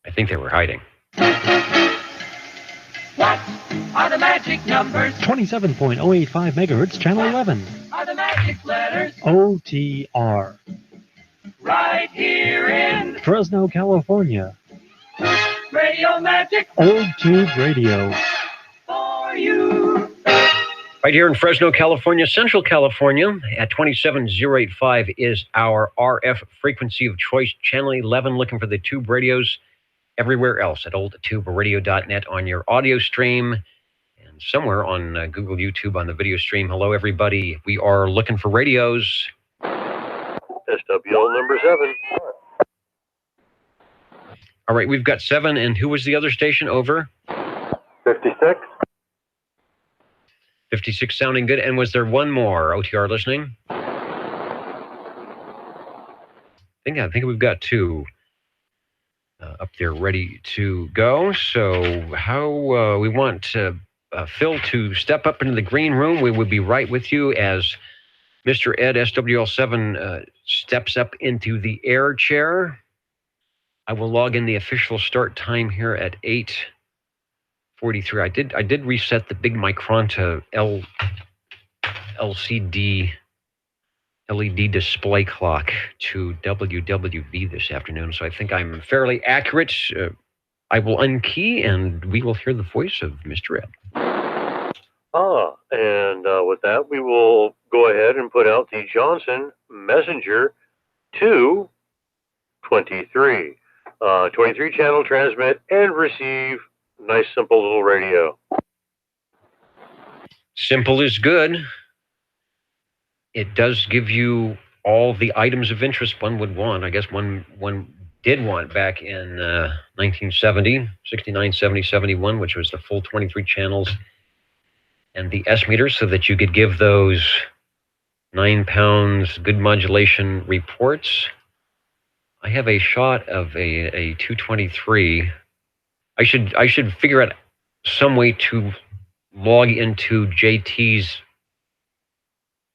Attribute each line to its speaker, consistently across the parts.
Speaker 1: I think they were hiding.
Speaker 2: What are the magic numbers?
Speaker 3: 27.085 megahertz, channel 11.
Speaker 2: Are the magic letters?
Speaker 3: OTR.
Speaker 2: Right here in
Speaker 3: Fresno, California.
Speaker 2: Radio Magic
Speaker 3: Old Tube Radio.
Speaker 2: for you.
Speaker 1: Right here in Fresno, California, Central California, at 27085 is our RF frequency of choice, channel 11, looking for the tube radios everywhere else at oldtuberadio.net on your audio stream and somewhere on Google YouTube on the video stream. Hello, everybody. We are looking for radios.
Speaker 4: SWL number 7.
Speaker 1: All right, we've got 7, and who was the other station? Over?
Speaker 4: 56.
Speaker 1: 56 sounding good. And was there one more OTR listening? I think we've got 2 up there ready to go. So how we want Phil to step up into the green room. We would be right with you as Mr. Ed SWL7 steps up into the air chair. I will log in the official start time here at 8:43. I did reset the big Micronta LCD LED display clock to WWV this afternoon, so I think I'm fairly accurate. I will unkey, and we will hear the voice of Mr. Ed.
Speaker 4: And with that, we will go ahead and put out the Johnson Messenger 223. 23 channel transmit and receive. Nice, simple little radio.
Speaker 1: Simple is good. It does give you all the items of interest one would want. I guess one did want back in 1970, 69, 70, 71, which was the full 23 channels and the S meters, so that you could give those 9 pounds good modulation reports. I have a shot of a 223. I should figure out some way to log into JT's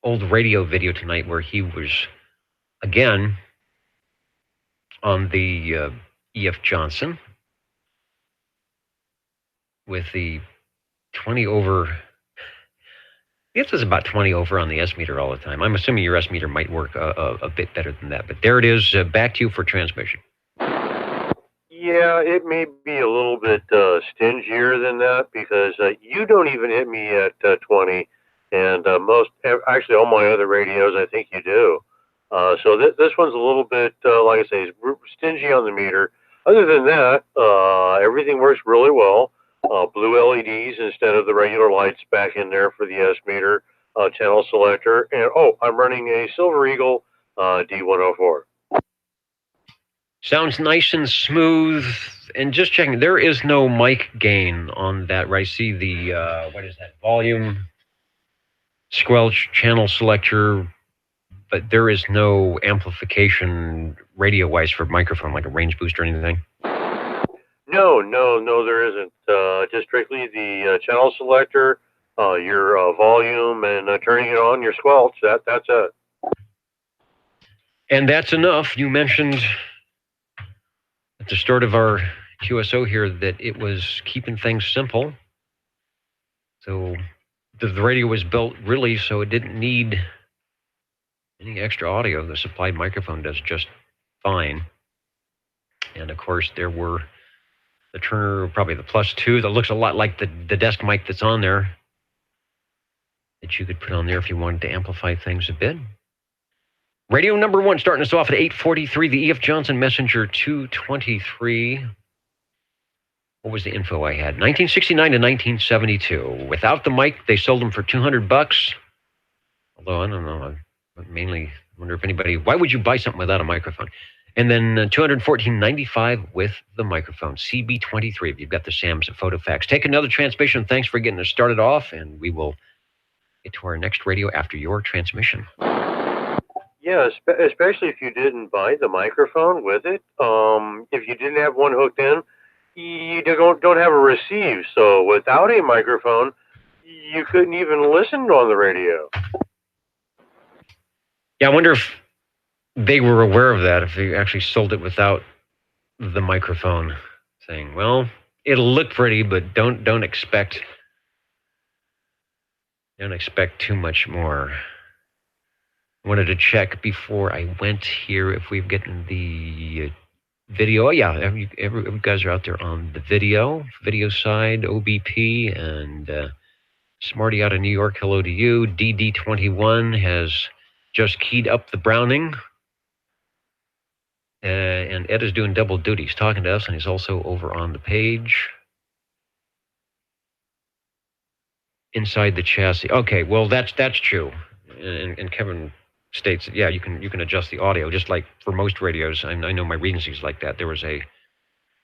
Speaker 1: old radio video tonight where he was, again, on the E.F. Johnson with the 20 over. I guess it's about 20 over on the S meter all the time. I'm assuming your S meter might work a bit better than that. But there it is. Back to you for transmission.
Speaker 4: Yeah, it may be a little bit stingier than that because you don't even hit me at 20. And actually all my other radios, I think you do. So this one's a little bit, like I say, stingy on the meter. Other than that, everything works really well. Blue LEDs instead of the regular lights back in there for the S meter, channel selector. And, I'm running a Silver Eagle D104.
Speaker 1: Sounds nice and smooth. And just checking, there is no mic gain on that, right? I see the, what is that, volume, squelch, channel selector, but there is no amplification radio-wise for microphone, like a range boost or anything?
Speaker 4: No, there isn't. Just strictly the channel selector, your volume, and turning it on, your squelch. That's it.
Speaker 1: And that's enough. You mentioned at the start of our QSO here that it was keeping things simple. So the radio was built really so it didn't need any extra audio. The supplied microphone does just fine. And of course, there were the Turner, probably the Plus 2, that looks a lot like the desk mic that's on there, that you could put on there if you wanted to amplify things a bit. Radio number 1, starting us off at 8:43, the E.F. Johnson Messenger 223. What was the info I had? 1969 to 1972. Without the mic, they sold them for $200. Although, I don't know, I mainly wonder if anybody, why would you buy something without a microphone? And then $214.95 with the microphone, CB23, if you've got the SAMS photo fax. Take another transmission. Thanks for getting us started off, and we will get to our next radio after your transmission.
Speaker 4: Yeah, especially if you didn't buy the microphone with it. If you didn't have one hooked in, you don't have a receive. So without a microphone, you couldn't even listen on the radio.
Speaker 1: Yeah, I wonder if they were aware of that, if they actually sold it without the microphone. saying, well, it'll look pretty, but don't expect too much more. I wanted to check before I went here if we've gotten the video. Oh, yeah, every guys are out there on the video side, OBP, and Smarty out of New York, hello to you. DD21 has just keyed up the Browning. And Ed is doing double duty. He's talking to us, and he's also over on the page. Inside the chassis. Okay, well, that's true. And Kevin states that, yeah, you can adjust the audio, just like for most radios. I know my Regency's like that. There was a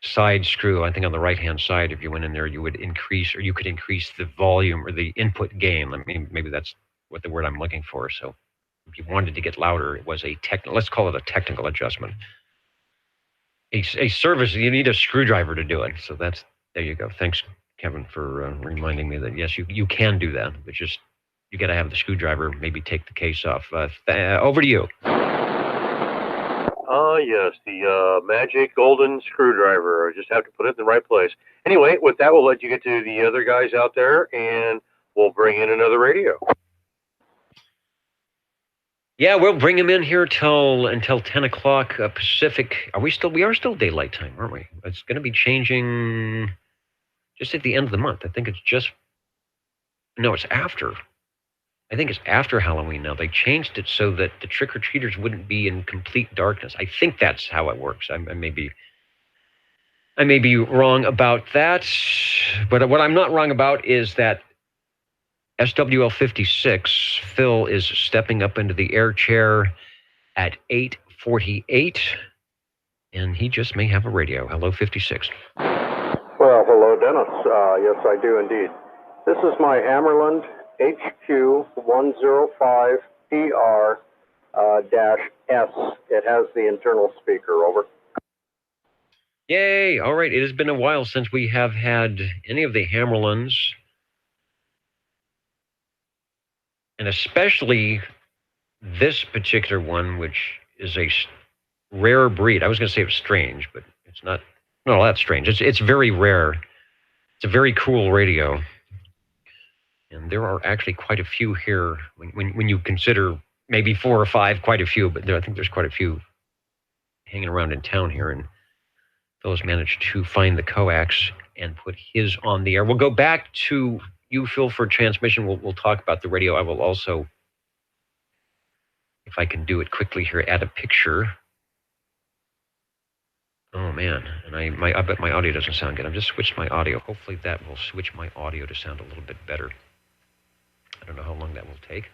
Speaker 1: side screw, I think on the right-hand side. If you went in there, you would increase, or you could increase the volume or the input gain. I mean, maybe that's what the word I'm looking for. So if you wanted to get louder, it was let's call it a technical adjustment. A service, you need a screwdriver to do it. So there you go. Thanks, Kevin, for reminding me that, yes, you can do that, but just you got to have the screwdriver, maybe take the case off. Over to you.
Speaker 4: Yes, the magic golden screwdriver. I just have to put it in the right place. Anyway, with that, we'll let you get to the other guys out there, and we'll bring in another radio.
Speaker 1: Yeah, we'll bring him in here until 10 o'clock Pacific. We are still daylight time, aren't we? It's going to be changing just at the end of the month. I think it's after. I think it's after Halloween now. They changed it so that the trick-or-treaters wouldn't be in complete darkness. I think that's how it works. I may be wrong about that. But what I'm not wrong about is that SWL 56, Phil is stepping up into the air chair at 8:48, and he just may have a radio. Hello, 56.
Speaker 5: Well, hello, Dennis. Yes, I do indeed. This is my Hammerland HQ105PR-S. It has the internal speaker. Over.
Speaker 1: Yay! All right, it has been a while since we have had any of the Hammerlands, and especially this particular one, which is a rare breed. I was going to say it was strange, but it's not that strange. It's very rare. It's a very cool radio. And there are actually quite a few here when you consider maybe 4 or 5, quite a few, but I think there's quite a few hanging around in town here. And Phil's managed to find the coax and put his on the air. We'll go back to you, Phil, for transmission. We'll talk about the radio. I will also, if I can do it quickly here, add a picture. Oh, man. And I bet my audio doesn't sound good. I've just switched my audio. Hopefully that will switch my audio to sound a little bit better. I don't know how long that will take.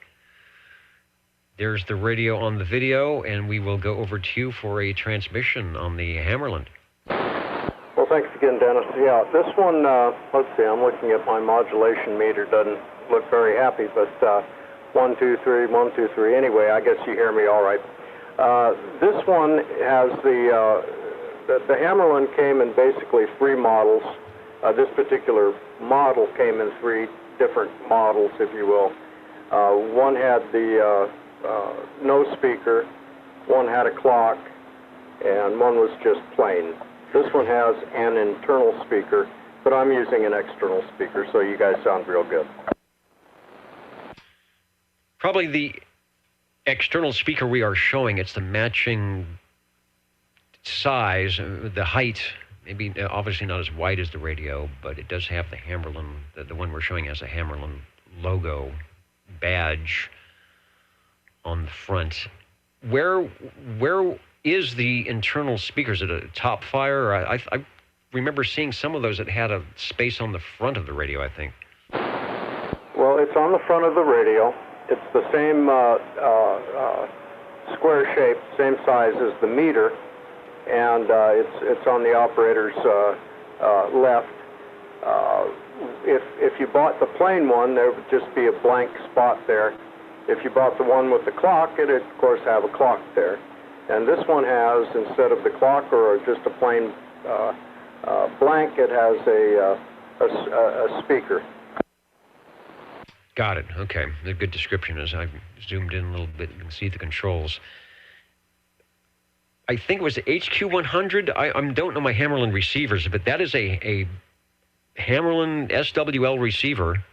Speaker 1: There's the radio on the video, and we will go over to you for a transmission on the Hammerland.
Speaker 5: Well, thanks again, Dennis. Yeah, this one, let's see, I'm looking at my modulation meter. Doesn't look very happy, but 1, 2, 3, 1, 2, 3. Anyway, I guess you hear me all right. This one has the Hammerland came in basically 3 models. This particular model came in 3 different models, if you will. One had the no speaker, one had a clock, and one was just plain. This one has an internal speaker, but I'm using an external speaker, so you guys sound real good.
Speaker 1: Probably the external speaker we are showing, it's the matching size, the height, maybe obviously not as wide as the radio, but it does have the Hammerland. The one we're showing has a Hammerland logo badge on the front. Where is the internal speakers? Is it a top fire? I remember seeing some of those that had a space on the front of the radio, I think.
Speaker 5: Well, it's on the front of the radio. It's the same square shape, same size as the meter, and it's on the operator's left. If you bought the plain one, there would just be a blank spot there. If you bought the one with the clock, it'd of course have a clock there. And this one has, instead of the clock or just a plain blank, it has a speaker.
Speaker 1: Got it. Okay. A good description as I've zoomed in a little bit. You can see the controls. I think it was the HQ100. I don't know my Hammerlin receivers, but that is a Hammerlin SWL receiver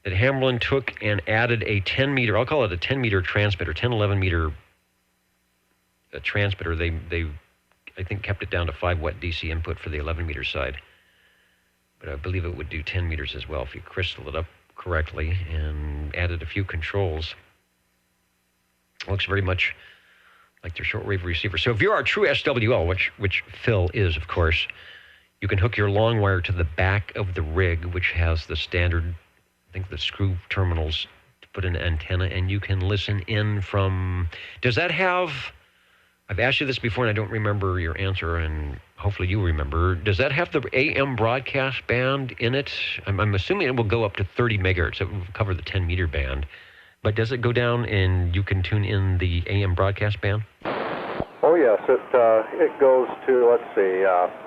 Speaker 1: that Hammerlin took and added a 10-meter, I'll call it a 10-meter transmitter, 10, 11-meter transmitter. They I think, kept it down to 5 watt DC input for the 11-meter side. But I believe it would do 10 meters as well if you crystal it up correctly and added a few controls. Looks very much like their shortwave receiver. So if you're our true SWL, which Phil is, of course, you can hook your long wire to the back of the rig, which has the standard, I think, the screw terminals to put an antenna, and you can listen in from, does that have, I've asked you this before and I don't remember your answer, and hopefully you remember, does that have the AM broadcast band in it? I'm assuming it will go up to 30 megahertz. It will cover the 10-meter band. But does it go down and you can tune in the AM broadcast band?
Speaker 5: Oh, yes. It goes to, let's see,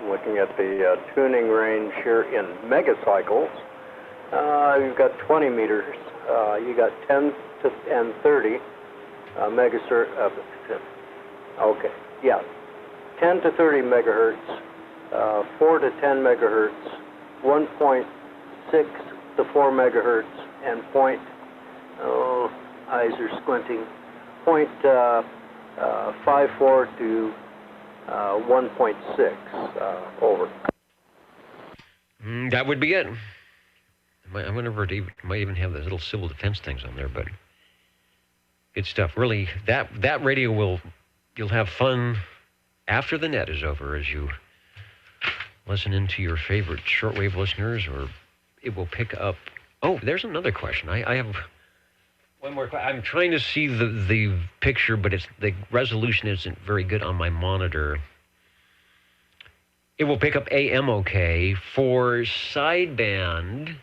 Speaker 5: looking at the tuning range here in megacycles. You've got 20 meters. You got 10 and 30 megahertz. Okay, yeah. 10 to 30 megahertz, 4 to 10 megahertz, 1.6 to 4 megahertz, and eyes are squinting, 0.54 to 1.6, over.
Speaker 1: That would be it. I wonder if it might even have those little civil defense things on there, but good stuff. Really, that radio you'll have fun after the net is over as you listen into your favorite shortwave listeners, or it will pick up. Oh, there's another question. I have one more question. I'm trying to see the picture, but the resolution isn't very good on my monitor. It will pick up AM okay. For sideband,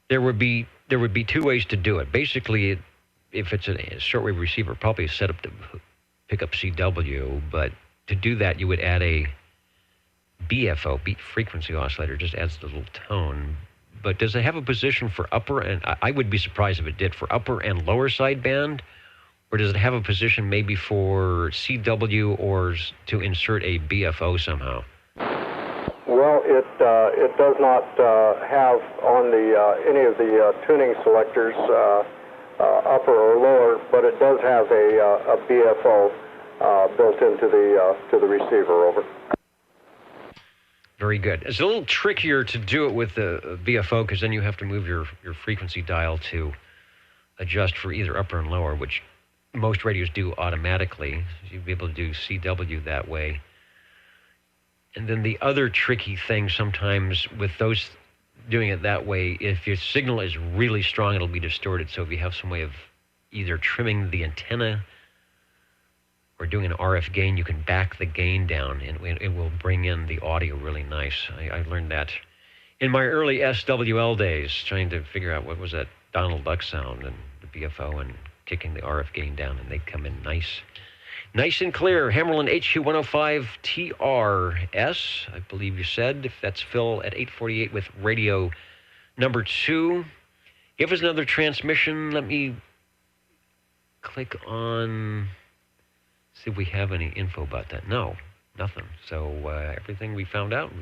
Speaker 1: there would be 2 ways to do it. Basically, if it's a shortwave receiver, probably set up to pick up CW, but to do that, you would add a BFO, beat frequency oscillator, just adds the little tone. But does it have a position for upper, and I would be surprised if it did, for upper and lower sideband? Or does it have a position maybe for CW or to insert a BFO somehow?
Speaker 5: Well, it does not have on any of the tuning selectors upper or lower, but it does have a BFO built into the receiver, over.
Speaker 1: Very good. It's a little trickier to do it with the BFO because then you have to move your frequency dial to adjust for either upper and lower, which most radios do automatically. You'll be able to do CW that way. And then the other tricky thing sometimes with those doing it that way, if your signal is really strong, it'll be distorted. So if you have some way of either trimming the antenna or doing an RF gain, you can back the gain down and it will bring in the audio really nice. I learned that in my early SWL days, trying to figure out what was that Donald Duck sound and the BFO and kicking the RF gain down, and they'd come in nice and clear. Hammerlin HQ105 TRS, I believe you said. If that's Phil at 848 with radio number 2. Give us another transmission. Let me click on, see if we have any info about that. No, nothing. So everything we found out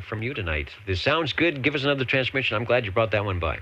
Speaker 1: from you tonight. This sounds good. Give us another transmission. I'm glad you brought that one by.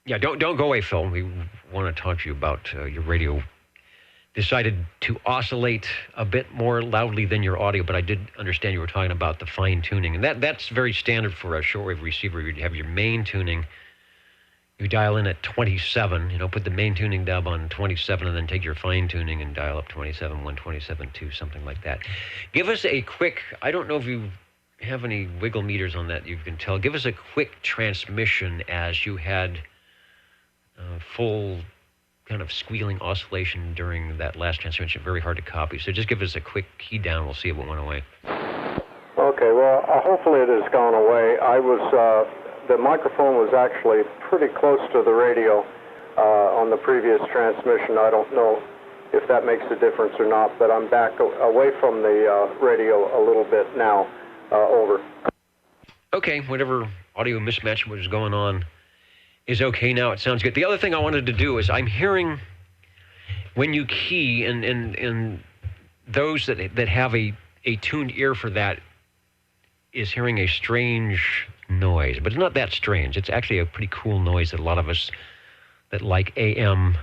Speaker 1: Yeah, don't go away, Phil. We want to talk to you about your radio. Decided to oscillate a bit more loudly than your audio, but I did understand you were talking about the fine tuning, and that's very standard for a shortwave receiver. You have your main tuning. You dial in at 27. Put the main tuning dub on 27, and then take your fine tuning and dial up 27.1, 27.2, something like that. Give us a quick. I don't know if you have any wiggle meters on that you can tell. Give us a quick transmission as you had full kind of squealing oscillation during that last transmission. Very hard to copy. So just give us a quick key down. We'll see if it went away.
Speaker 5: Okay, well, hopefully it has gone away. The microphone was actually pretty close to the radio on the previous transmission. I don't know if that makes a difference or not, but I'm back away from the radio a little bit now. Over.
Speaker 1: Okay, whatever audio mismatch was going on is okay now. It sounds good. The other thing I wanted to do is I'm hearing when you key, and those that have a tuned ear for that is hearing a strange noise, but it's not that strange. It's actually a pretty cool noise that a lot of us that like AM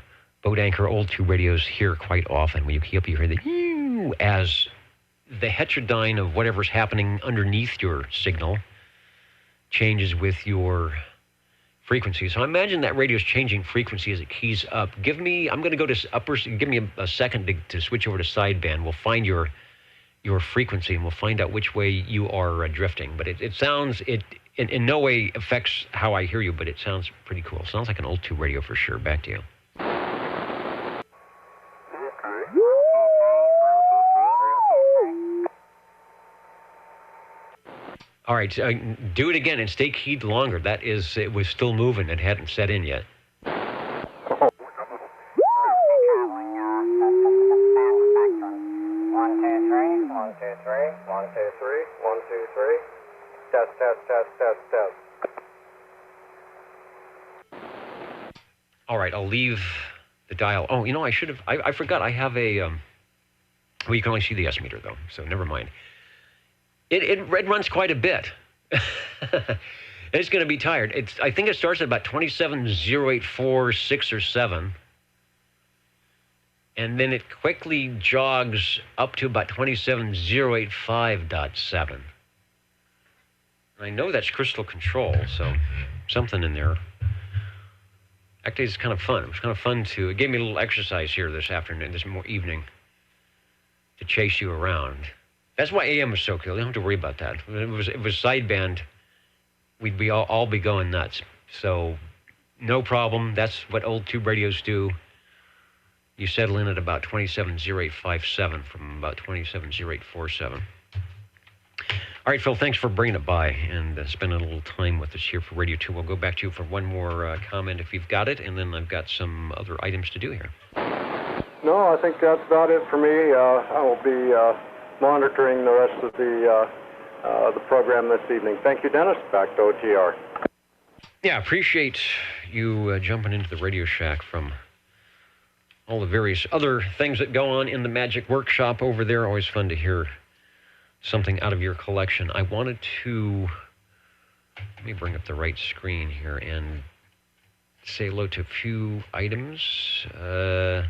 Speaker 1: boat anchor old tube radios hear quite often. When you key up, you hear the as the heterodyne of whatever's happening underneath your signal changes with your frequency. So I imagine that radio's changing frequency as it keys up. I'm going to go to upper, give me a second to switch over to sideband. We'll find your frequency and we'll find out which way you are drifting. But it sounds, in no way affects how I hear you, but it sounds pretty cool. Sounds like an old tube radio for sure. Back to you. All right, do it again and stay keyed longer. It was still moving. It hadn't set in yet.
Speaker 5: 1, 2, 3, 1, 2, 3, 1, 2, 3, 1, 2, 3. Test, test, test, test, test.
Speaker 1: All right, I'll leave the dial. Oh, I should have. I forgot. I have a. Well, you can only see the S meter though, so never mind. It runs quite a bit. It's going to be tired. I think it starts at about 27,084, 6 or 7. And then it quickly jogs up to about 27,085.7. I know that's crystal control, so something in there. Actually, it's kind of fun. It was kind of fun it gave me a little exercise here this evening to chase you around. That's why AM was so cool. You don't have to worry about that. If it was sideband, we'd be all be going nuts. So no problem. That's what old tube radios do. You settle in at about 27,087 from about 27,047. All right, Phil, thanks for bringing it by and spending a little time with us here for Radio 2. We'll go back to you for one more comment if you've got it, and then I've got some other items to do here.
Speaker 5: No, I think that's about it for me. I will be monitoring the rest of the program this evening. Thank you, Dennis. Back to OTR.
Speaker 1: Yeah, appreciate you jumping into the Radio Shack from all the various other things that go on in the Magic Workshop over there. Always fun to hear something out of your collection. I wanted to, let me bring up the right screen here and say hello to a few items. The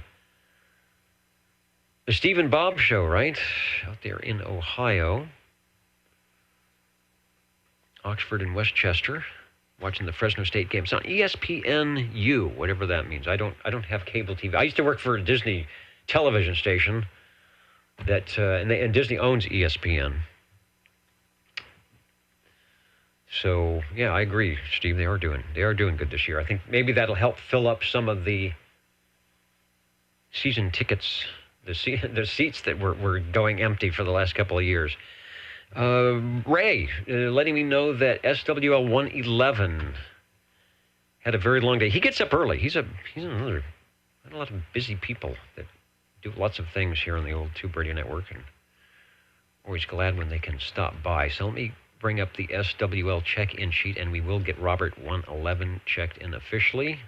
Speaker 1: Steve and Bob Show, right? Out there in Ohio. Oxford and Westchester. Watching the Fresno State games on ESPNU, whatever that means. I don't have cable TV. I used to work for a Disney television station that and Disney owns ESPN. So yeah, I agree, Steve. They are doing good this year. I think maybe that'll help fill up some of the season tickets, the seats that were going empty for the last couple of years. Ray letting me know that SWL 111 had a very long day. He gets up early. He's a lot of busy people that do lots of things here on the old Tube Radio Network, and always glad when they can stop by. So let me bring up the SWL check-in sheet, and we will get Robert 111 checked in officially.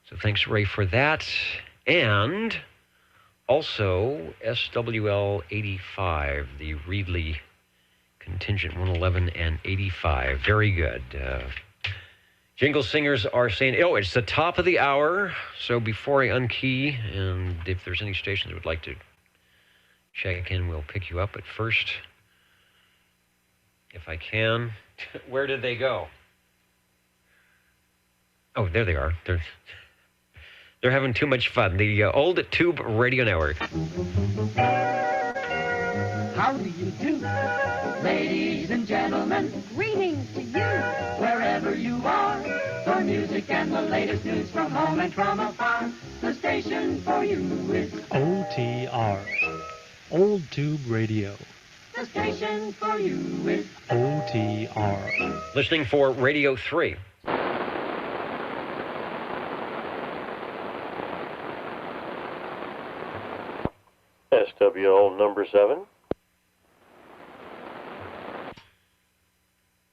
Speaker 1: So thanks, Ray, for that. And also, SWL 85, the Reedley contingent 111 and 85. Very good. Jingle singers are saying, it's the top of the hour. So before I unkey, and if there's any stations that would like to check in, we'll pick you up. But first, if I can, where did they go? Oh, there they are. They're having too much fun. The old Tube Radio Network.
Speaker 6: How do you do?
Speaker 2: Ladies and gentlemen,
Speaker 6: Greetings to you.
Speaker 2: wherever you are, for music and the latest news from home and from afar, the station for you is
Speaker 3: OTR. Old Tube Radio.
Speaker 2: the station for you is
Speaker 3: OTR.
Speaker 1: Listening for Radio 3.
Speaker 4: SWL number 7.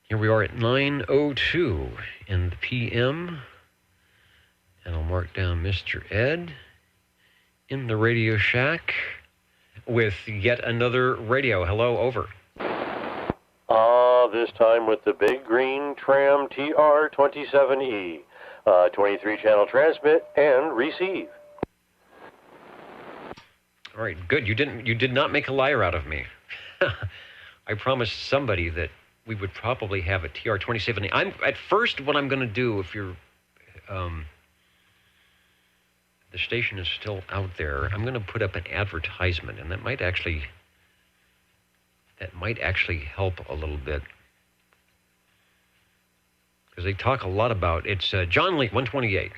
Speaker 1: Here we are at 9:02 in the PM. And I'll mark down Mr. Ed in the Radio Shack with yet another radio. Hello, over.
Speaker 4: This time with the big green Tram TR27E. 23-channel transmit and receive.
Speaker 1: All right, good. You did not make a liar out of me. I promised somebody that we would probably have a TR27E. At first, what I'm going to do, if you're the station is still out there, I'm going to put up an advertisement, and that might actually help a little bit, because they talk a lot about it's John Lee 128.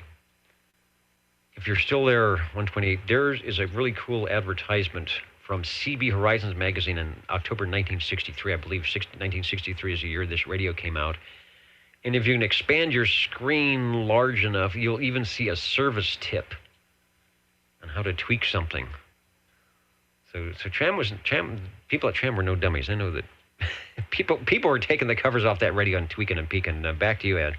Speaker 1: If you're still there, 128, there is a really cool advertisement from CB Horizons magazine in October 1963. I believe 1963 is the year this radio came out. And if you can expand your screen large enough, you'll even see a service tip on how to tweak something. So people at Tram were no dummies. I know that people were taking the covers off that radio and tweaking and peeking. Back to you, Ed.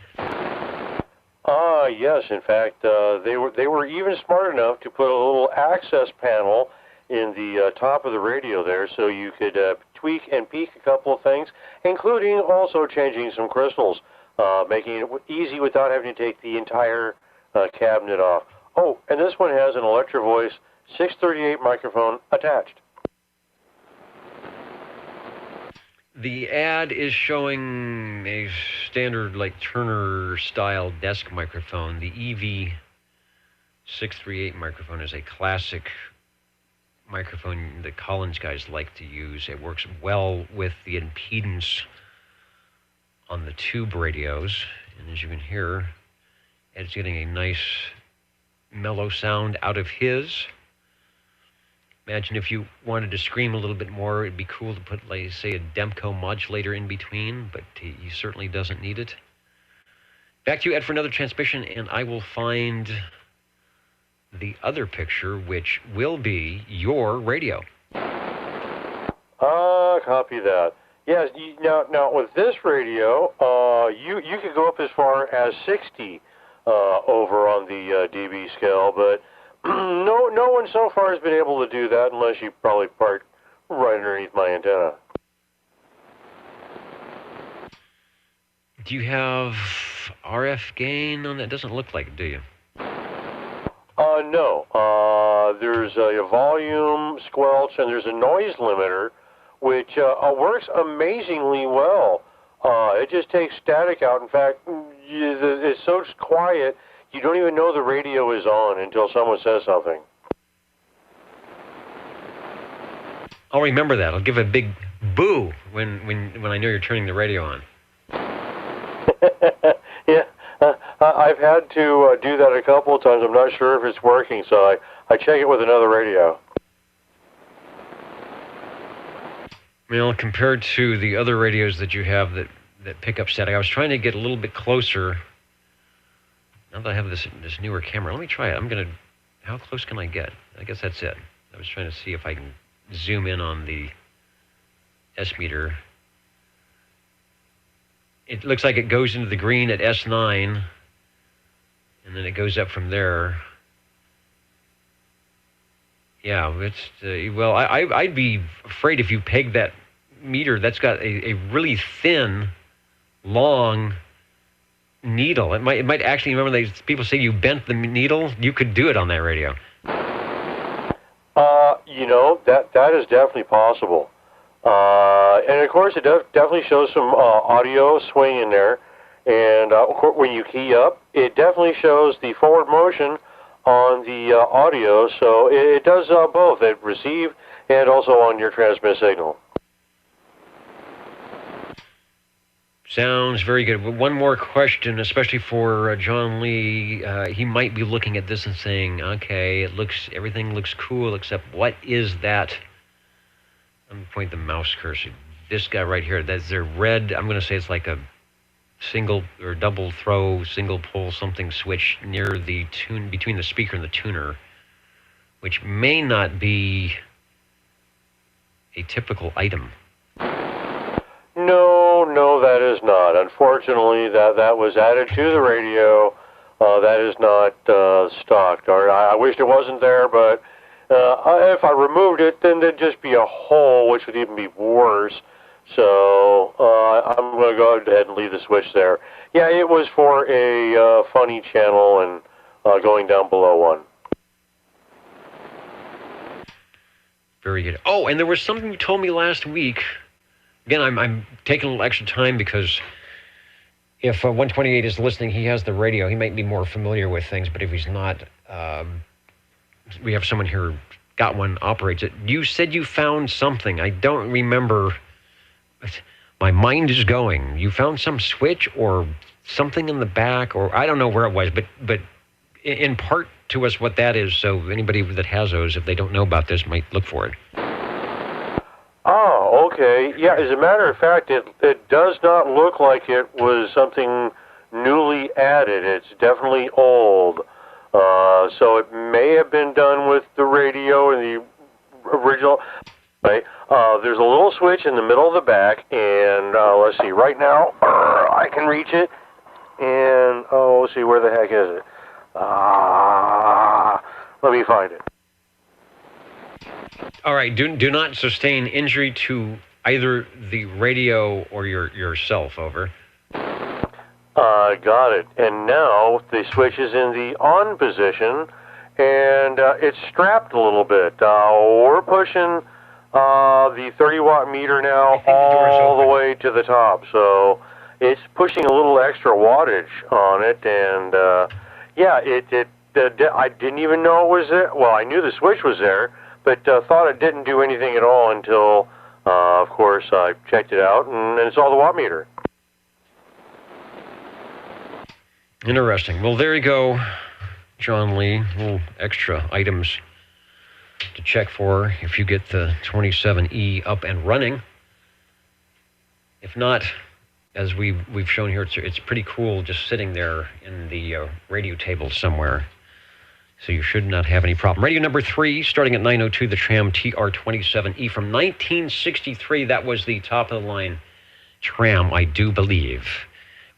Speaker 4: Yes, in fact, they were even smart enough to put a little access panel in the top of the radio there, so you could tweak and peek a couple of things, including also changing some crystals, making it easy without having to take the entire cabinet off. Oh, and this one has an Electro Voice 638 microphone attached.
Speaker 1: The ad is showing a standard, like, Turner-style desk microphone. The EV638 microphone is a classic microphone that Collins guys like to use. It works well with the impedance on the tube radios. And as you can hear, Ed's getting a nice mellow sound out of his. Imagine if you wanted to scream a little bit more, it'd be cool to put, like, say, a Demco modulator in between, but he certainly doesn't need it. Back to you, Ed, for another transmission, and I will find the other picture, which will be your radio.
Speaker 4: Copy that. Yes, now with this radio, you could go up as far as 60 over on the dB scale, but no one so far has been able to do that unless you probably park right underneath my antenna.
Speaker 1: Do you have RF gain on that? Doesn't look like it, do you?
Speaker 4: No. There's a volume squelch and there's a noise limiter, which works amazingly well. It just takes static out. In fact, it's so quiet, you don't even know the radio is on until someone says something.
Speaker 1: I'll remember that. I'll give a big boo when I know you're turning the radio on.
Speaker 4: Yeah, I've had to do that a couple of times. I'm not sure if it's working, so I check it with another radio.
Speaker 1: Well, compared to the other radios that you have that pick up static, I was trying to get a little bit closer. Now that I have this newer camera, let me try it. How close can I get? I guess that's it. I was trying to see if I can zoom in on the S-meter. It looks like it goes into the green at S9, and then it goes up from there. Yeah, I'd be afraid if you peg that meter that's got a really thin, long needle. It might actually, remember people say you bent the needle? You could do it on that radio.
Speaker 4: That is definitely possible. And of course, it definitely shows some audio swing in there. And of course, when you key up, it definitely shows the forward motion on the audio. So it does both at receive and also on your transmit signal.
Speaker 1: Sounds very good. But one more question, especially for John Lee. He might be looking at this and saying, "Okay, everything looks cool, except what is that?" Let me point the mouse cursor. This guy right here. That's their red. I'm going to say it's like a single or double throw, single pull something switch near the tune between the speaker and the tuner, which may not be a typical item.
Speaker 4: No, that is not. Unfortunately, that was added to the radio. That is not stocked. Or I wished it wasn't there, but if I removed it, then there'd just be a hole, which would even be worse. So I'm going to go ahead and leave the switch there. Yeah, it was for a funny channel and going down below one.
Speaker 1: Very good. Oh, and there was something you told me last week. Again, I'm taking a little extra time because if 128 is listening, he has the radio. He might be more familiar with things, but if he's not, we have someone here who got one, operates it. You said you found something. I don't remember. My mind is going. You found some switch or something in the back, or I don't know where it was, but in part to us what that is, so anybody that has those, if they don't know about this, might look for it.
Speaker 4: Oh, okay. Yeah, as a matter of fact, it does not look like it was something newly added. It's definitely old. So it may have been done with the radio and the original. Right. There's a little switch in the middle of the back, and let's see. Right now, I can reach it, and let's see, where the heck is it? Let me find it.
Speaker 1: All right. Do not sustain injury to either the radio or yourself. Over.
Speaker 4: Got it. And now the switch is in the on position, and it's strapped a little bit. We're pushing the 30-watt meter now all the way to the top, so it's pushing a little extra wattage on it, and yeah, I didn't even know it was there. Well, I knew the switch was there, but thought it didn't do anything at all until, of course, I checked it out, and it's all the watt meter.
Speaker 1: Interesting. Well, there you go, John Lee. Little extra items to check for if you get the 27E up and running. If not, as we've shown here, it's pretty cool just sitting there in the radio table somewhere. So you should not have any problem. Radio number 3, starting at 902, the Tram TR27E from 1963. That was the top of the line Tram, I do believe.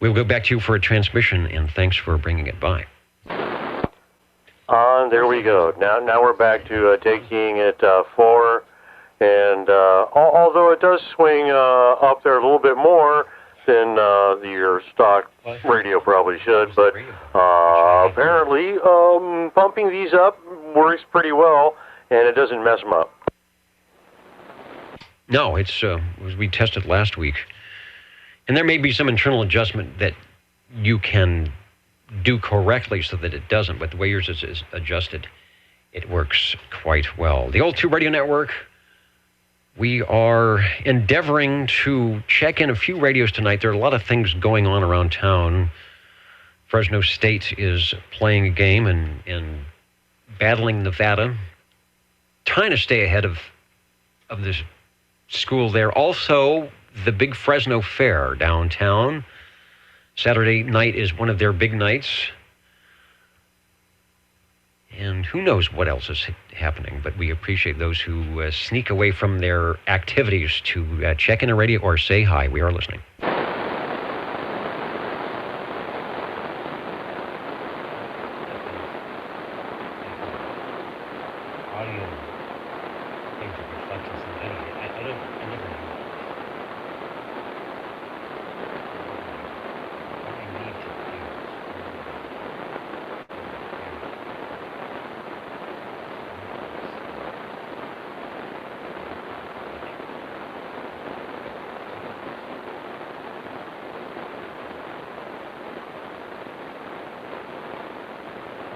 Speaker 1: We'll go back to you for a transmission, and thanks for bringing it by.
Speaker 4: There we go. Now we're back to taking it 4, and although it does swing up there a little bit more than your stock radio probably should, but apparently pumping these up works pretty well, and it doesn't mess them up.
Speaker 1: No, it's we tested last week. And there may be some internal adjustment that you can do correctly so that it doesn't, but the way yours is adjusted, it works quite well. The Old Tube Radio Network, we are endeavoring to check in a few radios tonight. There are a lot of things going on around town. Fresno State is playing a game and battling Nevada, trying to stay ahead of this school there. Also, the big Fresno Fair downtown. Saturday night is one of their big nights. And who knows what else is happening, but we appreciate those who sneak away from their activities to check in a radio or say hi. We are listening.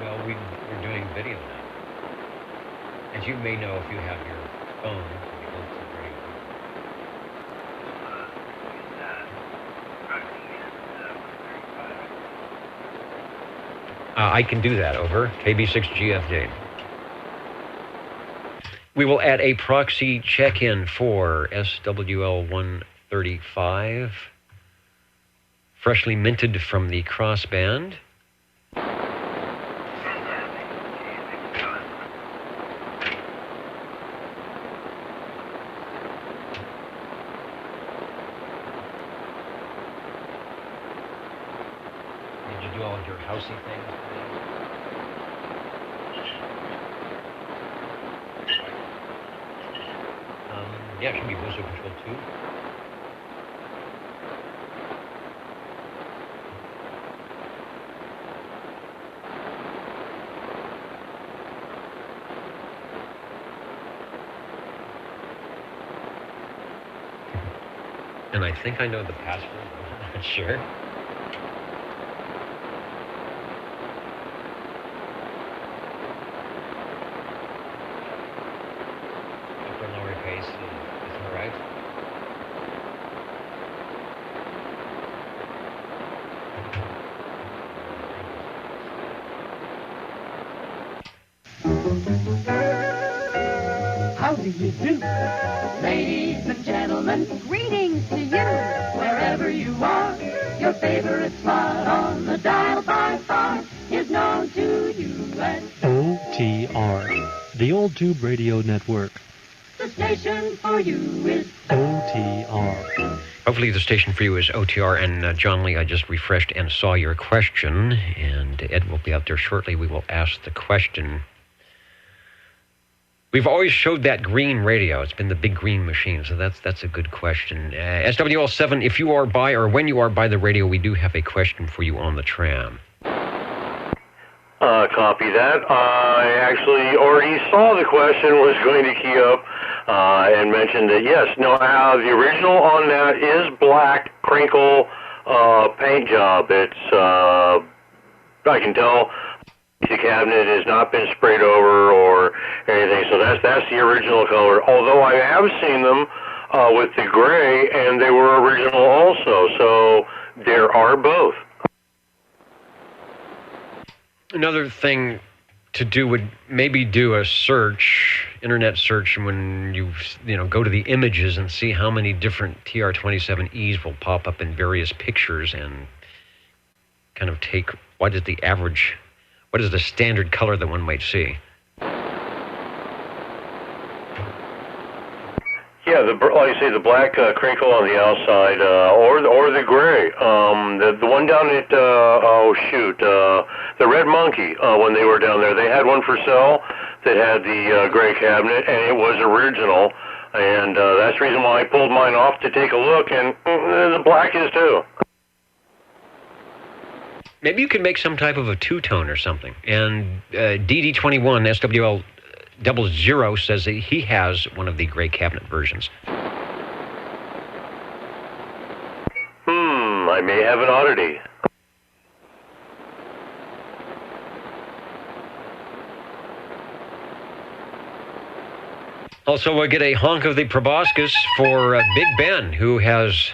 Speaker 1: Well, we're doing video now. As you may know if you have your phone. I can do that, over. KB6GFD. We will add a proxy check-in for SWL135, freshly minted from the crossband. Did you do all of your housey things? Yeah, it should be Booster Control 2. And I think I know the password, but I'm not sure. Upper and lowercase is all right.
Speaker 2: How do you do? Ladies and gentlemen, greetings to you. Wherever you are, your favorite spot on the dial by far is known to you as
Speaker 3: OTR, the Old Tube Radio Network.
Speaker 2: the station for you is
Speaker 3: OTR.
Speaker 1: Hopefully the station for you is OTR. And John Lee, I just refreshed and saw your question, and Ed will be out there shortly. We will ask the question. We've always showed that green radio. It's been the big green machine, so that's a good question. SWL7, if you are by or when you are by the radio, we do have a question for you on the tram.
Speaker 4: Copy that. I actually already saw the question, was going to key up and mentioned that, yes, no, the original on that is black crinkle paint job. It's, I can tell the cabinet has not been sprayed over or anything, so that's the original color. Although I have seen them with the gray, and they were original also, so there are both.
Speaker 1: Another thing to do would maybe do a search, internet search, when you go to the images and see how many different TR-27Es will pop up in various pictures, and kind of take what is the standard color that one might see.
Speaker 4: Yeah, like you say, the black crinkle on the outside, or the gray. The one down at the Red Monkey, when they were down there, they had one for sale that had the gray cabinet, and it was original. And that's the reason why I pulled mine off to take a look, and the black is too.
Speaker 1: Maybe you could make some type of a two-tone or something. And DD21 SWL 00 says that he has one of the gray cabinet versions.
Speaker 4: I may have an oddity.
Speaker 1: Also, we'll get a honk of the proboscis for Big Ben, who has,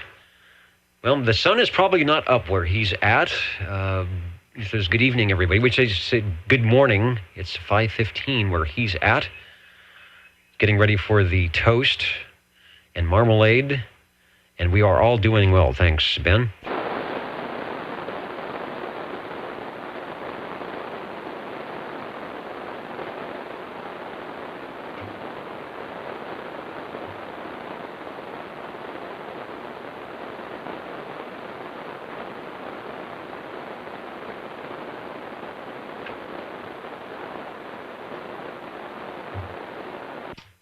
Speaker 1: well, the sun is probably not up where he's at. He says, good evening, everybody. Which I said, good morning. It's 5:15 where he's at. Getting ready for the toast and marmalade. And we are all doing well. Thanks, Ben.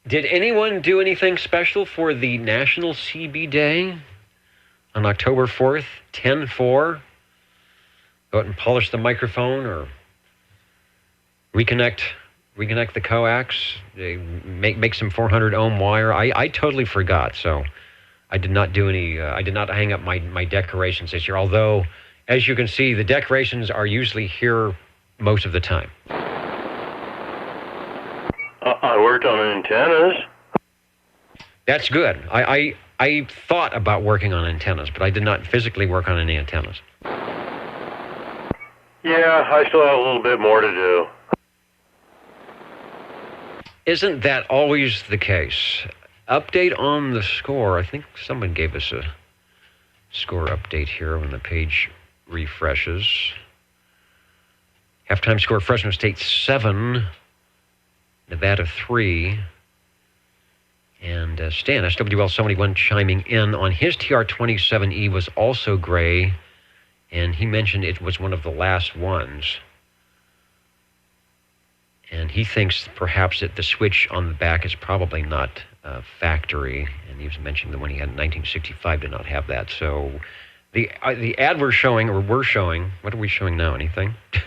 Speaker 1: Did anyone do anything special for the National CB Day on October 4th, 10-4? Go out and polish the microphone or reconnect the coax, make some 400 ohm wire. I totally forgot, so I did not do any. I did not hang up my decorations this year. Although, as you can see, the decorations are usually here most of the time.
Speaker 4: I worked on antennas.
Speaker 1: That's good. I thought about working on antennas, but I did not physically work on any antennas.
Speaker 4: Yeah, I still have a little bit more to do.
Speaker 1: Isn't that always the case? Update on the score. I think someone gave us a score update here when the page refreshes. Halftime score, Fresno State 7, Nevada 3. And Stan, SWL71, chiming in on his TR-27E was also gray, and he mentioned it was one of the last ones. And he thinks perhaps that the switch on the back is probably not factory, and he was mentioning the one he had in 1965 did not have that. So the ad we're showing, what are we showing now? Anything? Are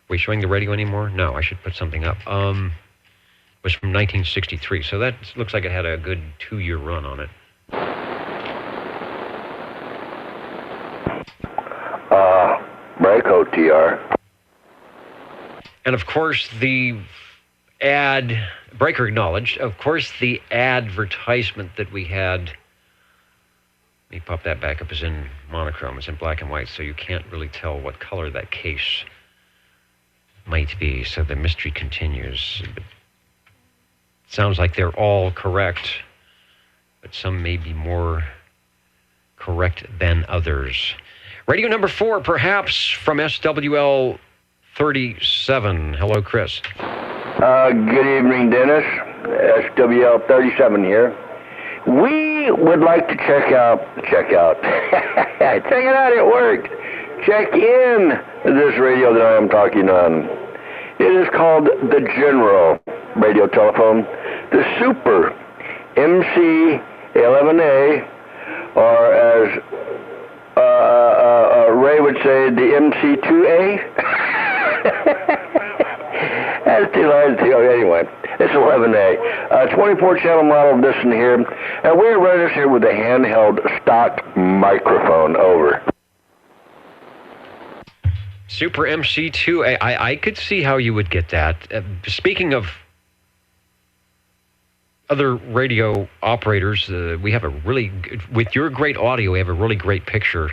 Speaker 1: we showing the radio anymore? No, I should put something up. Was from 1963, so that looks like it had a good 2-year run on it.
Speaker 6: Breako TR.
Speaker 1: And of course, the ad, Breaker acknowledged, of course, the advertisement that we had, let me pop that back up, is in monochrome, it's in black and white, so you can't really tell what color that case might be, so the mystery continues. But sounds like they're all correct, but some may be more correct than others. Radio number 4, perhaps, from SWL 37. Hello, Chris.
Speaker 6: Good evening, Dennis. SWL 37 here. We would like to check out. Check it out, it worked. Check in this radio that I am talking on. It is called the General Radio Telephone, the Super MC11A, or as Ray would say, the MC2A. That's too large. Anyway, it's 11A. 24-channel model of this in here. And we're running this here with a handheld stock microphone. Over.
Speaker 1: Super MC2A. I could see how you would get that. Speaking of other radio operators, we have a really, with your great audio, we have a really great picture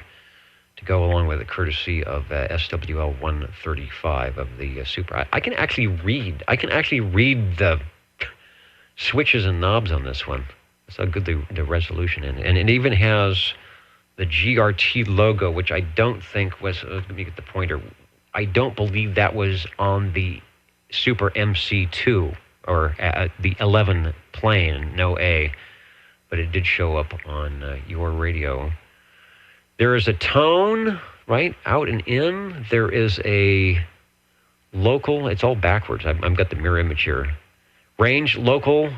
Speaker 1: to go along with it, courtesy of SWL 135 of the Super. I can actually read the switches and knobs on this one. That's how good the resolution is. And it even has the GRT logo, which I don't think was, let me get the pointer, I don't believe that was on the Super MC2 or the 11 plane, no A, but it did show up on your radio. There is a tone, right, out and in. There is a local, it's all backwards. I've got the mirror image here. Range, local,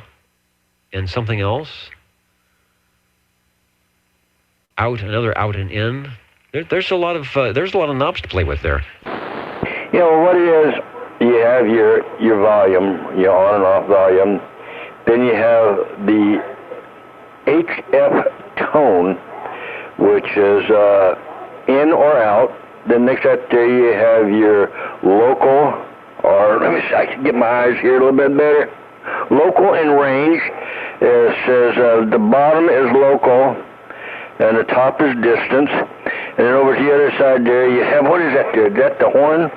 Speaker 1: and something else. Out, another out and in. There's a lot of knobs to play with there.
Speaker 6: You know what it is? You have your volume, your on and off volume. Then you have the HF tone, which is in or out. Then next up there you have your local, or let me see, I can get my eyes here a little bit better. Local and range. It says the bottom is local and the top is distance. And then over to the other side there you have, what is that there? Is that the horn?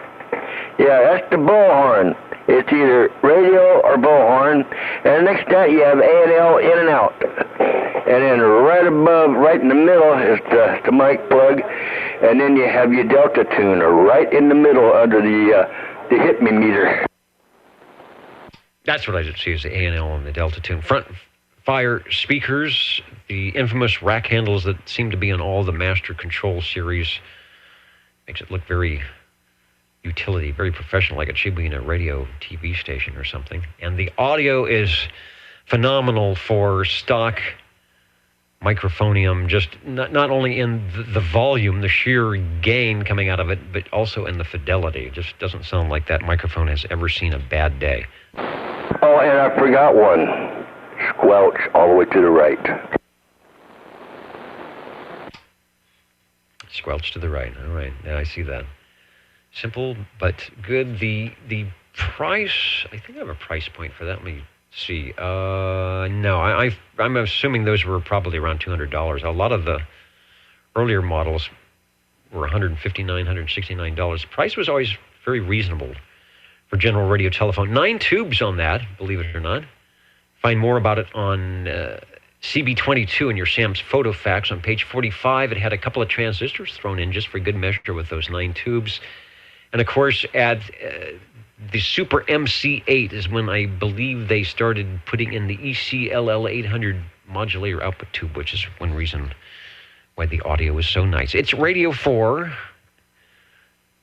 Speaker 6: Yeah, that's the bullhorn. It's either radio or bullhorn. And next to that you have A&L in and out. And then right above, right in the middle is the mic plug. And then you have your delta tuner right in the middle under the hit me meter.
Speaker 1: That's what I did see, is the A&L and the delta tune. Front fire speakers, the infamous rack handles that seem to be in all the Master Control series. Makes it look very utility, very professional, like it should be in a radio TV station or something. And the audio is phenomenal for stock microphonium, just not only in the volume, the sheer gain coming out of it, but also in the fidelity. It just doesn't sound like that microphone has ever seen a bad day.
Speaker 6: Oh, and I forgot one. Squelch all the way to the right.
Speaker 1: Squelch to the right. All right. Yeah, I see that. Simple but good. The price, I think I have a price point for that. Let me see. No, I'm assuming those were probably around $200. A lot of the earlier models were $159, $169. The price was always very reasonable for general radio telephone. 9 tubes on that, believe it or not. Find more about it on CB22 in your Sam's Photo Facts on page 45. It had a couple of transistors thrown in just for good measure with those 9 tubes. And of course, at the Super MC8 is when I believe they started putting in the ECLL 800 modulator output tube, which is one reason why the audio is so nice. It's Radio 4.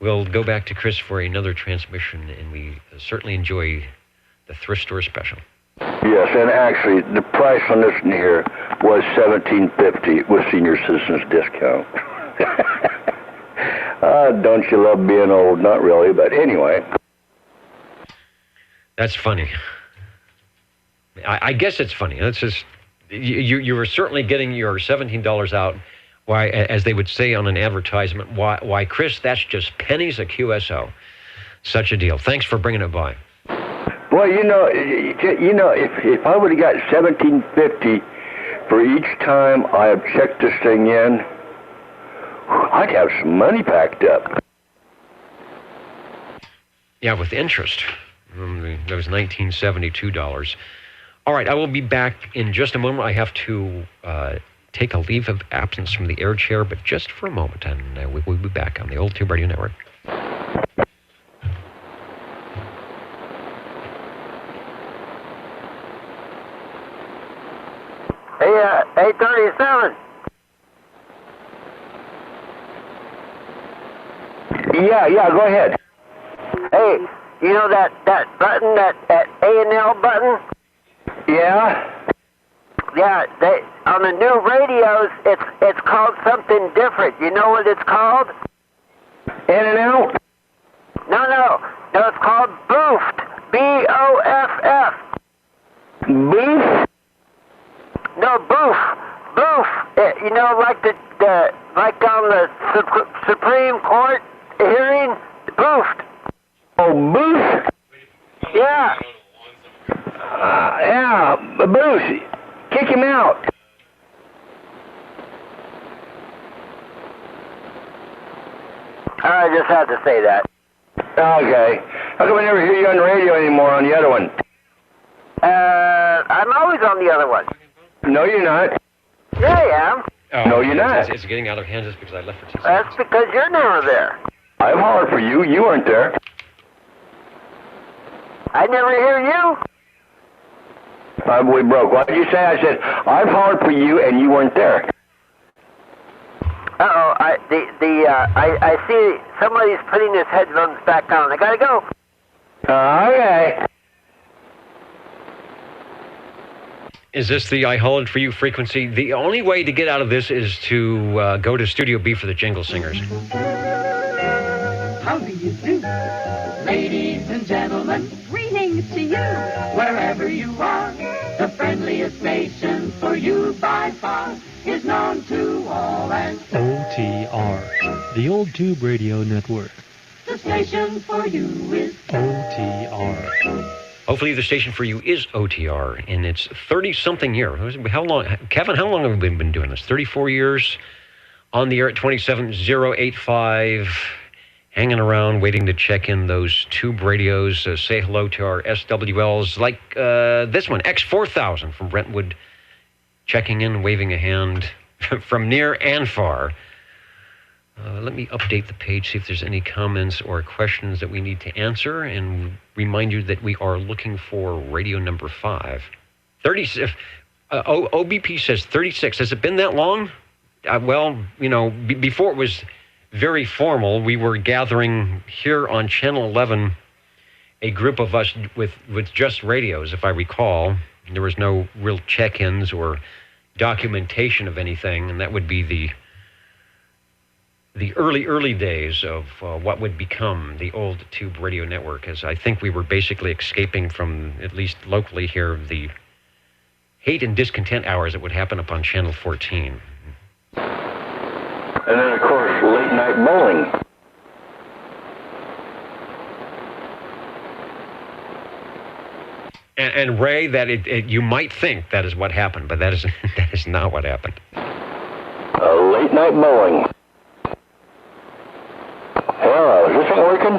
Speaker 1: We'll go back to Chris for another transmission, and we certainly enjoy the thrift store special.
Speaker 6: Yes, and actually, the price on this one here was $17.50 with senior citizens discount. Don't you love being old? Not really, but anyway.
Speaker 1: That's funny. I guess it's funny. That's just you were certainly getting your $17 out. Why, as they would say on an advertisement, why, Chris? That's just pennies a QSO. Such a deal. Thanks for bringing it by.
Speaker 6: Well, if I would have got $17.50 for each time I have checked this thing in, I'd have some money packed up.
Speaker 1: Yeah, with interest. That was $1972. All right, I will be back in just a moment. I have to take a leave of absence from the air chair, but just for a moment, and we'll be back on the Old Tube Radio Network.
Speaker 7: Hey, 837.
Speaker 6: Yeah, go ahead.
Speaker 7: Hey, you know that button, that A&L button?
Speaker 6: Yeah?
Speaker 7: Yeah, on the new radios, it's called something different. You know what it's called?
Speaker 6: In and out?
Speaker 7: No, it's called Boofed. B-O-F-F.
Speaker 6: Boof?
Speaker 7: No, Boof. You know, like like on the Supreme Court hearing, Boofed.
Speaker 6: Oh, Boof?
Speaker 7: Yeah.
Speaker 6: Yeah, Boof. Kick him out.
Speaker 7: I just had to say that.
Speaker 6: Okay. How come I never hear you on the radio anymore on the other one?
Speaker 7: I'm always on the other one.
Speaker 6: No, you're not.
Speaker 7: Yeah, I am.
Speaker 1: Oh,
Speaker 6: No, you're not.
Speaker 1: It's getting out of hand just because I left for 2 seconds.
Speaker 7: That's because you're never there.
Speaker 6: I've hollered for you. You weren't there.
Speaker 7: I never hear you.
Speaker 6: We broke. What did you say? I said, I've hollered for you and you weren't there.
Speaker 7: Uh-oh, I see somebody's putting his headphones back on. I gotta go.
Speaker 6: Okay.
Speaker 1: Is this the I hollered for you frequency? The only way to get out of this is to go to Studio B for the Jingle Singers.
Speaker 2: How do you do? Ladies and gentlemen, greetings to you. Wherever you are, the friendliest station for you by far is known to all and
Speaker 3: OTR, the Old Tube Radio Network.
Speaker 2: the station for you is
Speaker 3: OTR.
Speaker 1: Hopefully the station for you is OTR in its 30-something year. How long, Kevin, how long have we been doing this? 34 years on the air at 27085, hanging around, waiting to check in those tube radios, say hello to our SWLs, like this one, X4000 from Brentwood, checking in, waving a hand from near and far. Let me update the page, see if there's any comments or questions that we need to answer, and remind you that we are looking for radio number 5. 36. OBP says 36. Has it been that long? Well, you know, before it was very formal, we were gathering here on Channel 11, a group of us with just radios, if I recall. There was no real check-ins or documentation of anything, and that would be the early days of what would become the Old Tube Radio Network, as I think we were basically escaping from, at least locally here, the hate and discontent hours that would happen upon Channel 14.
Speaker 6: And then, of course, late night bowling.
Speaker 1: And Ray, that you might think that is what happened, but that is not what happened.
Speaker 6: Late night bowling. working?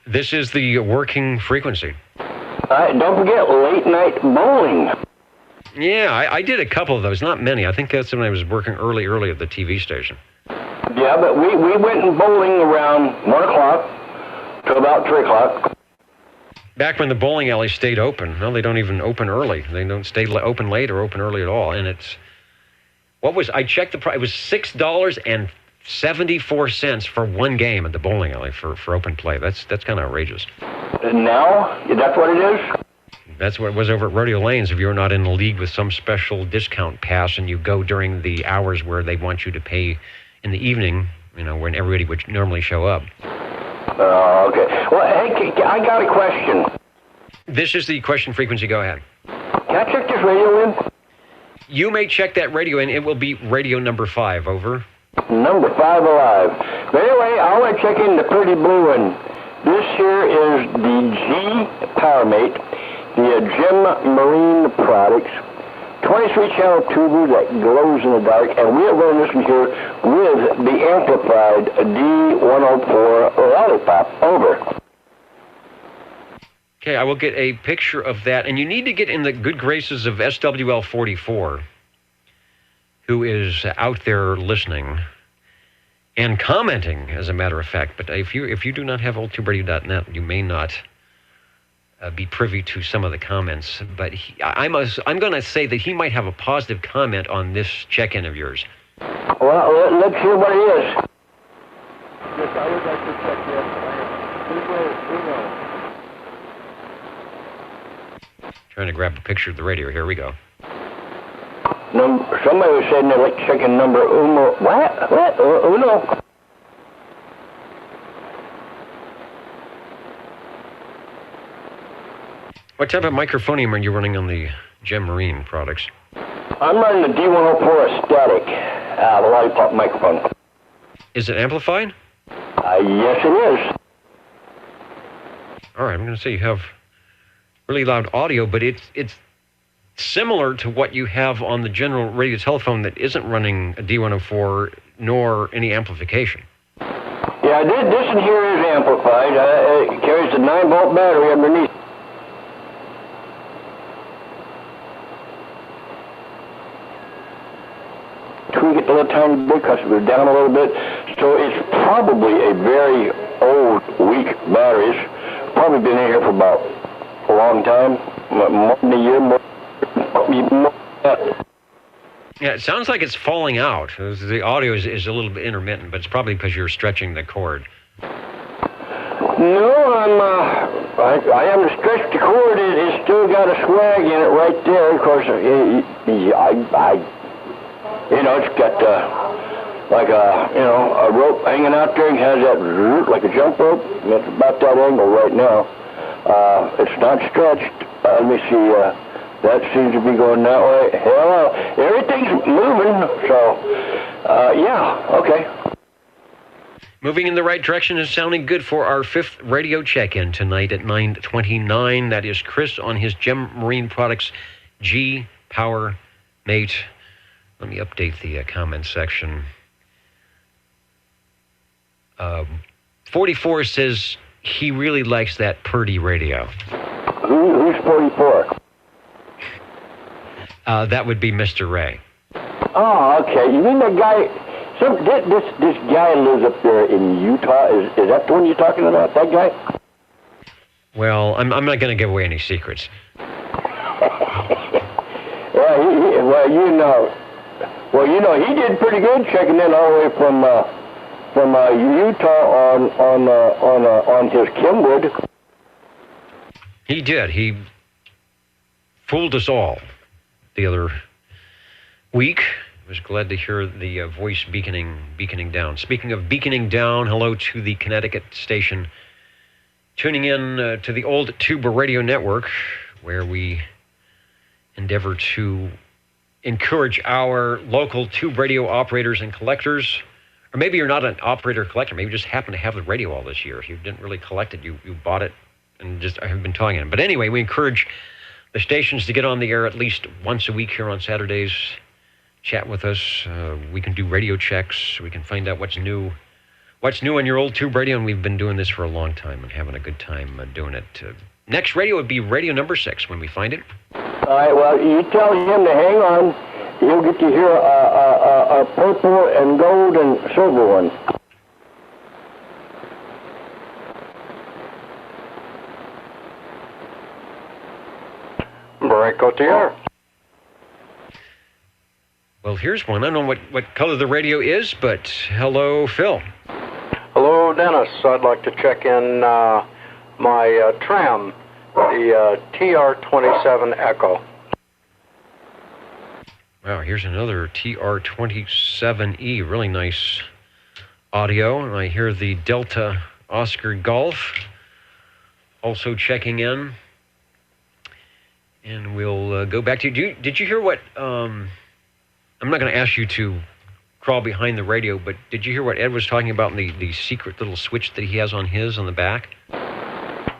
Speaker 1: This is the working frequency.
Speaker 6: Don't forget late night bowling.
Speaker 1: Yeah, I did a couple of those, not many. I think that's when I was working early at the TV station.
Speaker 6: Yeah, but we went bowling around 1 o'clock to about 3 o'clock.
Speaker 1: Back when the bowling alley stayed open. No, they don't even open early. They don't stay open late or open early at all. And I checked the price. It was $6.74 for one game at the bowling alley for open play. That's kind of outrageous.
Speaker 6: And now, that's what it is?
Speaker 1: That's what it was over at Rodeo Lanes. If you're not in the league with some special discount pass and you go during the hours where they want you to pay in the evening, when everybody would normally show up.
Speaker 6: Oh, okay. Well, hey, I got a question.
Speaker 1: This is the question frequency. Go ahead.
Speaker 6: Can I check this radio in?
Speaker 1: You may check that radio in. It will be radio number 5. Over.
Speaker 6: Number 5 alive. But anyway, I want to check in the pretty blue one. This here is the G PowerMate, the Gem Marine Products, 23-channel tuber that glows in the dark, and we are going to listen here with the amplified D104 Lollipop. Over.
Speaker 1: Okay, I will get a picture of that, and you need to get in the good graces of SWL44, who is out there listening and commenting, as a matter of fact. But if you do not have oldtuberadio.net, you may not be privy to some of the comments. But I'm going to say that he might have a positive comment on this check-in of yours.
Speaker 6: Well, let's hear what it is.
Speaker 5: Yes, I would like to check this.
Speaker 1: Trying to grab a picture of the radio. Here we go.
Speaker 6: Somebody was saying they'd like checking number uno. What? Uno?
Speaker 1: What type of microphonium are you running on the Gem Marine products?
Speaker 6: I'm running the D104 static, the Lollipop microphone.
Speaker 1: Is it amplified?
Speaker 6: Yes, it is.
Speaker 1: All right, I'm going to say you have really loud audio, but it's similar to what you have on the general radio telephone that isn't running a D104 nor any amplification.
Speaker 6: Yeah, this in here is amplified. It carries a 9-volt battery underneath. Tweak it a little tiny bit, because we're down a little bit. So it's probably a very old, weak battery. It's probably been in here for about a long time, more than a year, more.
Speaker 1: Yeah, it sounds like it's falling out. The audio is a little bit intermittent, but it's probably because you're stretching the cord.
Speaker 6: No, I haven't stretched the cord. It's still got a swag in it right there. Of course, it's got like a rope hanging out there. It has that like a jump rope. It's about that angle right now. It's not stretched. Let me see. That seems to be going that way. Hello. Everything's moving. So, yeah, okay.
Speaker 1: Moving in the right direction is sounding good for our 5th radio check-in tonight at 9:29. That is Chris on his Gem Marine Products G Power Mate. Let me update the comment section. 44 says he really likes that Purdy radio.
Speaker 6: Who's 44?
Speaker 1: That would be Mr. Ray.
Speaker 6: Oh, okay. You mean that guy? This guy lives up there in Utah. Is that the one you're talking about? That guy?
Speaker 1: Well, I'm not going to give away any secrets.
Speaker 6: Well, he did pretty good checking in all the way from Utah on his Kenwood.
Speaker 1: He did. He fooled us all the other week. I was glad to hear the voice beaconing down. Speaking of beaconing down, hello to the Connecticut station. Tuning in to the Old Tuber Radio Network, where we endeavor to encourage our local tube radio operators and collectors. Or maybe you're not an operator or collector. Maybe you just happen to have the radio all this year. If you didn't really collect it, you bought it and just have been talking it. But anyway, we encourage the stations to get on the air at least once a week here on Saturdays. Chat with us. We can do radio checks. We can find out what's new what's new on your old tube radio, and we've been doing this for a long time and having a good time doing it. Next radio would be radio number 6 when we find it.
Speaker 6: All right, well, you tell him to hang on. You'll get to hear a purple and gold and silver one.
Speaker 5: Break to air.
Speaker 1: Well, here's one. I don't know what color the radio is, but hello, Phil.
Speaker 5: Hello, Dennis. I'd like to check in my tram, the TR-27 Echo.
Speaker 1: Wow, here's another TR-27E. Really nice audio. And I hear the Delta Oscar Golf also checking in. And we'll go back to you. Did you hear what... I'm not going to ask you to crawl behind the radio, but did you hear what Ed was talking about in the secret little switch that he has on the back?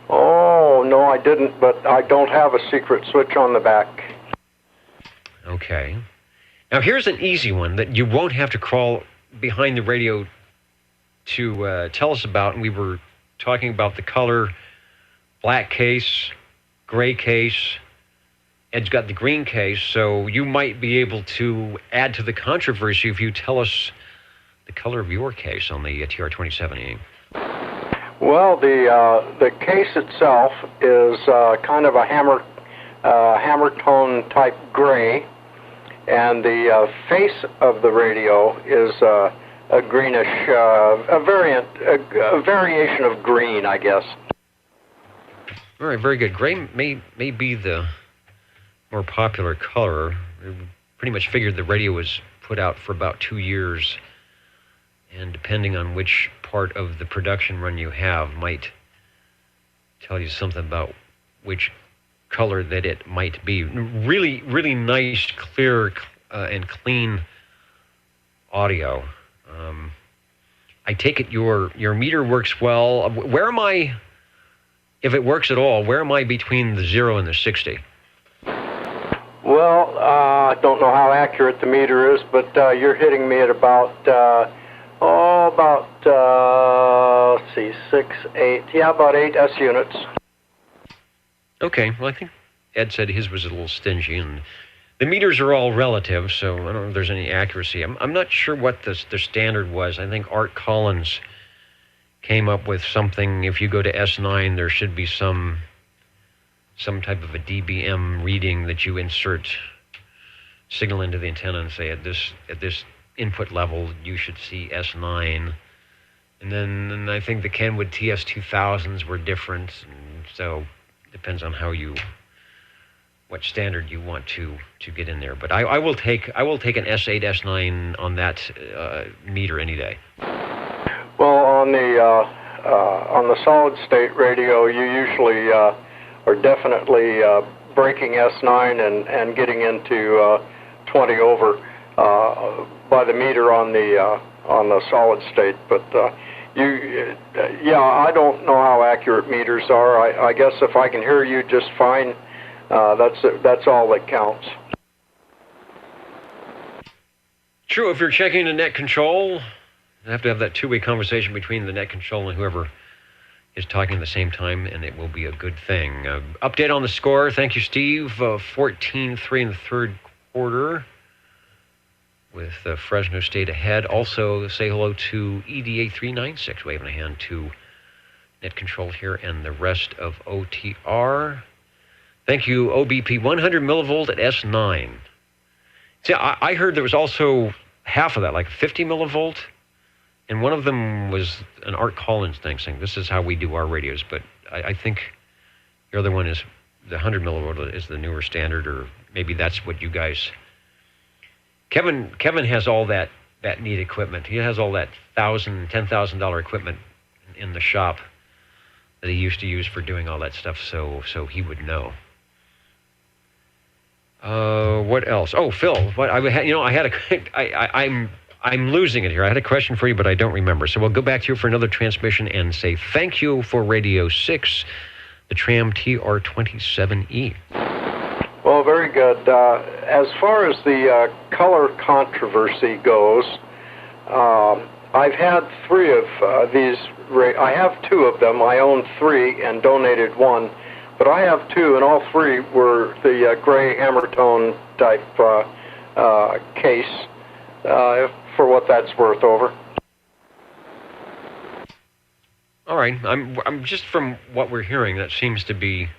Speaker 5: Oh, no, I didn't, but I don't have a secret switch on the back.
Speaker 1: Okay. Now, here's an easy one that you won't have to crawl behind the radio to tell us about. And we were talking about the color, black case, gray case. Ed's got the green case, so you might be able to add to the controversy if you tell us the color of your case on the TR-27E.
Speaker 5: Well, the case itself is kind of a hammer tone type gray, and the face of the radio is a greenish, a variation of green, I guess.
Speaker 1: All right, very good. Gray may be the more popular color. We pretty much figured the radio was put out for about 2 years, and depending on which part of the production run you have might tell you something about which color that it might be. Really, really nice, clear, and clean audio. I take it your meter works well. Where am I, if it works at all, where am I between the 0 and the 60?
Speaker 5: Well, I don't know how accurate the meter is, but you're hitting me at about, let's see, 6, 8, yeah, about 8 S units.
Speaker 1: Okay, well, I think Ed said his was a little stingy, and the meters are all relative, so I don't know if there's any accuracy. I'm not sure what the standard was. I think Art Collins came up with something. If you go to S9, there should be some type of a dBm reading that you insert signal into the antenna and say at this input level you should see S9. And then I think the Kenwood TS2000s were different, and so it depends on what standard you want to get in there. But I will take an S8, S9 on that meter any day.
Speaker 5: Well, on the solid state radio, you usually are definitely breaking S9 and getting into 20 over by the meter on the solid state. But I don't know how accurate meters are. I guess if I can hear you just fine, that's all that counts.
Speaker 1: True. If you're checking the net control, you have to have that two-way conversation between the net control and whoever is talking at the same time, and it will be a good thing. Update on the score. Thank you, Steve. 14-3 in the third quarter with Fresno State ahead. Also, say hello to EDA396, waving a hand to net control here and the rest of OTR. Thank you, OBP 100 millivolt at S9. See, I heard there was also half of that, like 50 millivolt. And one of them was an Art Collins thing saying, this is how we do our radios. But I think the other one is the 100 millivolt is the newer standard, or maybe that's what you guys... Kevin has all that neat equipment. He has all that $10,000 equipment in the shop that he used to use for doing all that stuff, so he would know. What else? Oh, Phil, I'm losing it here. I had a question for you, but I don't remember. So we'll go back to you for another transmission and say thank you for Radio 6, the Tram TR-27E.
Speaker 5: Well, very good. As far as the color controversy goes, I've had 3 of these. I have 2 of them. I own 3 and donated 1, but I have 2, and all 3 were the gray hammer tone type case. For what that's worth, over.
Speaker 1: All right. I'm just from what we're hearing, that seems to be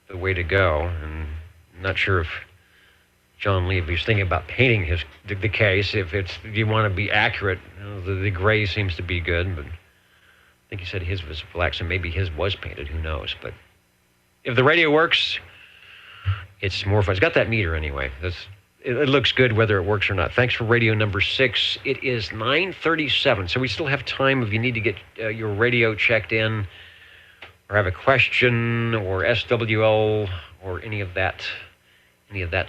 Speaker 1: the way to go. And I'm not sure if John Lee, if he's thinking about painting the case, if you want to be accurate, the gray seems to be good, but I think he said his was black, so maybe his was painted. Who knows? But if the radio works, it's more fun. It's got that meter anyway. It looks good whether it works or not. Thanks for radio number 6. It is 9:37, so we still have time if you need to get your radio checked in or have a question or SWL or any of that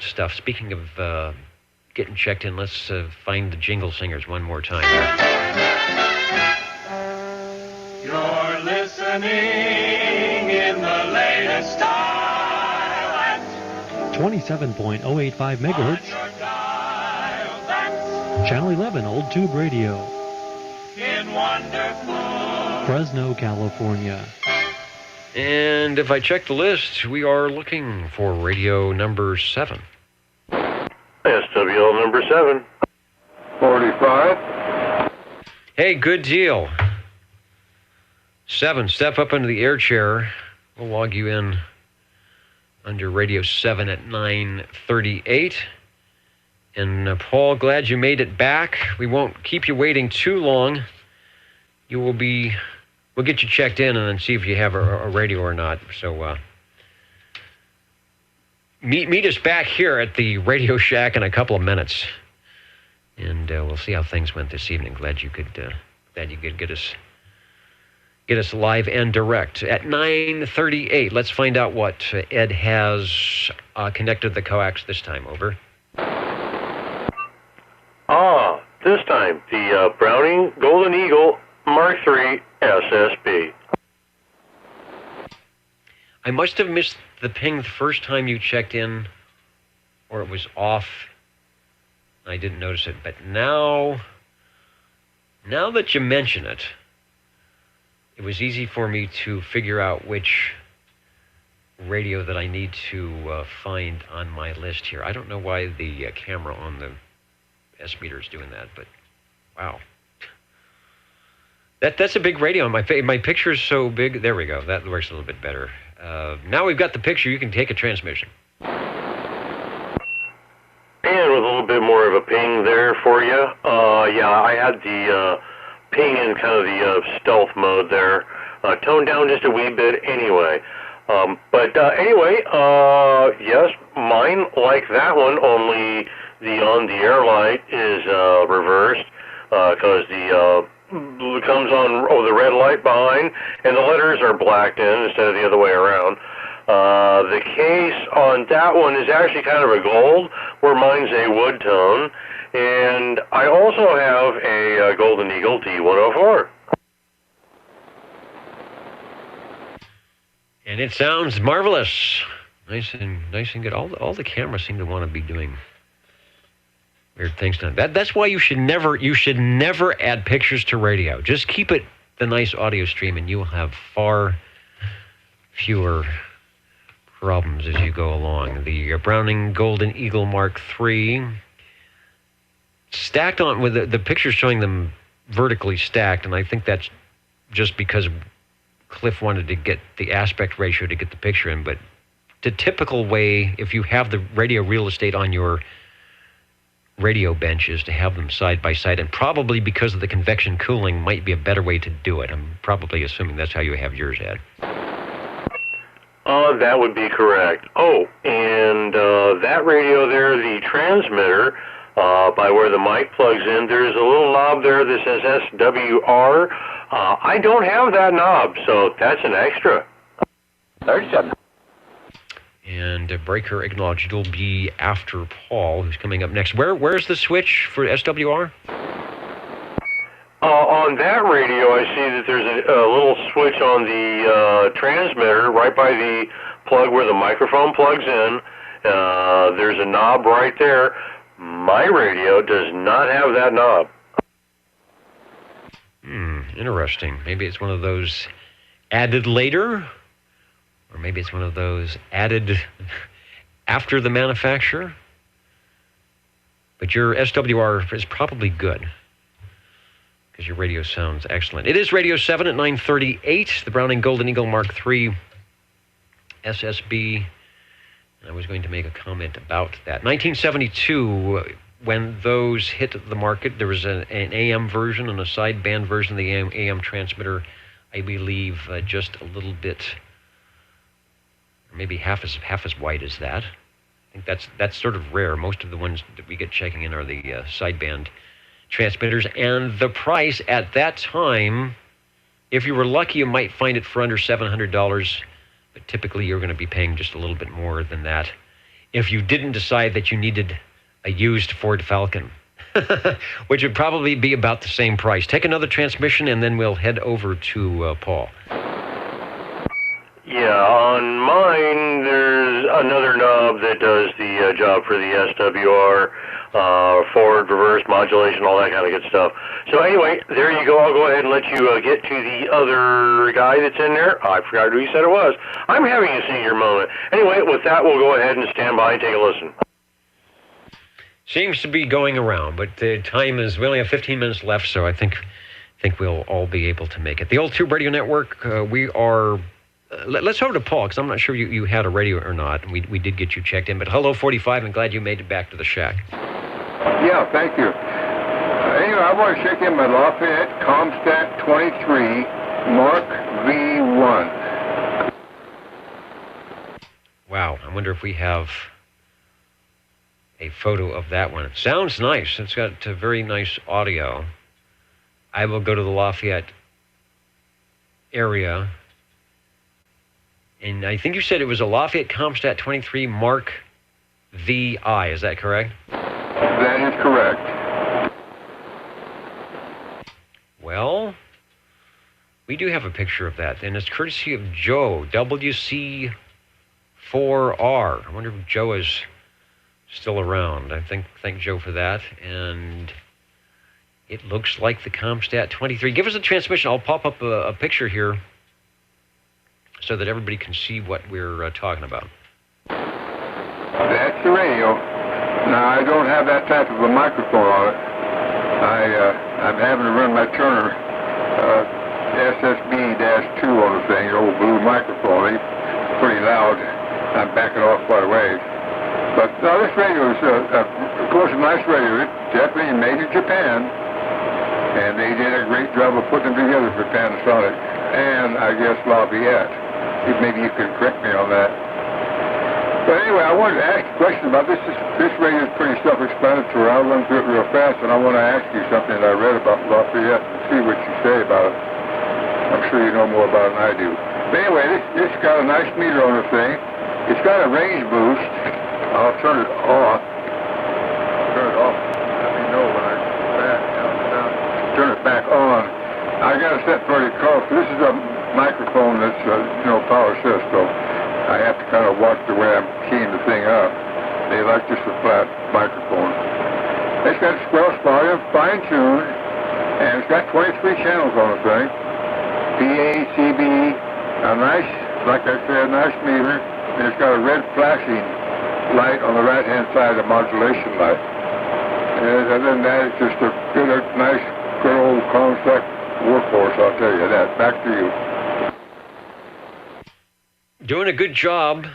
Speaker 1: stuff. Speaking of getting checked in, let's find the jingle singers one more time.
Speaker 8: You're listening in the latest style at
Speaker 3: 27.085 megahertz. Channel 11, Old Tube Radio.
Speaker 8: In wonderful
Speaker 3: Fresno, California.
Speaker 1: And if I check the list, we are looking for radio number 7.
Speaker 4: SWL number 7.
Speaker 6: 45.
Speaker 1: Hey, good deal. 7, step up into the air chair. We'll log you in under Radio 7 at 9:38. And Paul, glad you made it back. We won't keep you waiting too long. We'll get you checked in and then see if you have a radio or not. So meet us back here at the Radio Shack in a couple of minutes, and we'll see how things went this evening. Glad you could get us live and direct at 9:38. Let's find out what Ed has connected to the coax this time. Over.
Speaker 4: This time the Browning Golden Eagle Mark III SSB.
Speaker 1: I must have missed the ping the first time you checked in, or it was off. I didn't notice it, but now that you mention it, it was easy for me to figure out which radio that I need to find on my list here. I don't know why the camera on the S meter is doing that, but wow. That's a big radio. My picture is so big. There we go. That works a little bit better. Now we've got the picture. You can take a transmission.
Speaker 4: And with a little bit more of a ping there for you. Yeah, I had the ping in kind of the stealth mode there. Toned down just a wee bit anyway. But anyway, yes, mine like that one, only the on-the-air light is reversed because the comes on the red light behind, and the letters are blacked in instead of the other way around. The case on that one is actually kind of a gold, where mine's a wood tone, and I also have a Golden Eagle D104.
Speaker 1: And it sounds marvelous. Nice and good. All the cameras seem to want to be doing weird things to them. That's why you should never add pictures to radio. Just keep it the nice audio stream, and you'll have far fewer problems as you go along. The Browning Golden Eagle Mark III, stacked on with the pictures showing them vertically stacked, and I think that's just because Cliff wanted to get the aspect ratio to get the picture in. But the typical way, if you have the radio real estate on your radio bench, is to have them side by side, and probably because of the convection cooling might be a better way to do it. I'm probably assuming that's how you have yours, Ed.
Speaker 4: That would be correct. Oh, and that radio there, the transmitter, by where the mic plugs in, there's a little knob there that says SWR. I don't have that knob, so that's an extra.
Speaker 6: 37.
Speaker 1: And Breaker acknowledged it'll be after Paul, who's coming up next. Where's the switch for SWR?
Speaker 4: On that radio, I see that there's a little switch on the transmitter right by the plug where the microphone plugs in. There's a knob right there. My radio does not have that knob.
Speaker 1: Interesting. Maybe it's one of those added later, or maybe it's one of those added after the manufacturer. But your SWR is probably good because your radio sounds excellent. It is Radio 7 at 9:38, the Browning Golden Eagle Mark III SSB. And I was going to make a comment about that. 1972, when those hit the market, there was an AM version and a sideband version of the AM transmitter, I believe just a little bit, maybe half as wide as that. I think that's sort of rare. Most of the ones that we get checking in are the sideband transmitters. And the price at that time, if you were lucky, you might find it for under $700, but typically you're going to be paying just a little bit more than that if you didn't decide that you needed a used Ford Falcon, which would probably be about the same price. Take another transmission, and then we'll head over to Paul.
Speaker 4: Yeah, on mine, there's another knob that does the job for the SWR, forward, reverse, modulation, all that kind of good stuff. So anyway, there you go. I'll go ahead and let you get to the other guy that's in there. I forgot who you said it was. I'm having a senior moment. Anyway, with that, we'll go ahead and stand by and take a listen.
Speaker 1: Seems to be going around, but the time is, we only have 15 minutes left, so I think we'll all be able to make it. The Old Tube Radio Network, we are... let's over to Paul, because I'm not sure you had a radio or not. We did get you checked in, but hello, 45, and glad you made it back to the shack.
Speaker 9: Yeah, thank you. Anyway, I want to check in my Lafayette Comstat 23 Mark V1.
Speaker 1: Wow, I wonder if we have a photo of that one. It sounds nice. It's got very nice audio. I will go to the Lafayette area. And I think you said it was a Lafayette Comstat 23 Mark VI. Is that correct?
Speaker 9: That is correct.
Speaker 1: Well, we do have a picture of that, and it's courtesy of Joe, WC4R. I wonder if Joe is still around. I thank Joe for that. And it looks like the Comstat 23. Give us a transmission. I'll pop up a picture here so that everybody can see what we're talking about.
Speaker 9: That's the radio. Now, I don't have that type of a microphone on it. I'm having to run my Turner SSB-2 on the thing, the old blue microphone. It's pretty loud. I'm backing off quite a ways. But no, this radio is, of course, a nice radio. It's definitely made in Japan. And they did a great job of putting them together for Panasonic and, I guess, Lafayette. Maybe you can correct me on that. But anyway, I wanted to ask a question about this. This radio is pretty self-explanatory. I'll run through it real fast, and I want to ask you something that I read about Lafayette and see what you say about it. I'm sure you know more about it than I do. But anyway, this got a nice meter on the thing. It's got a range boost. I'll turn it off. Turn it off. Let me know when I turn it back on. I got it set pretty close. This is a microphone that's power assist, so I have to kind of watch the way I'm keying the thing up. They like just a flat microphone. It's got squelch volume, fine-tuned, and it's got 23 channels on the thing. PA, CB, a nice, like I said, nice meter, and it's got a red flashing light on the right-hand side of the modulation light. And other than that, it's just a nice, good old Comstat workhorse, I'll tell you that. Back to you.
Speaker 1: Doing a good job.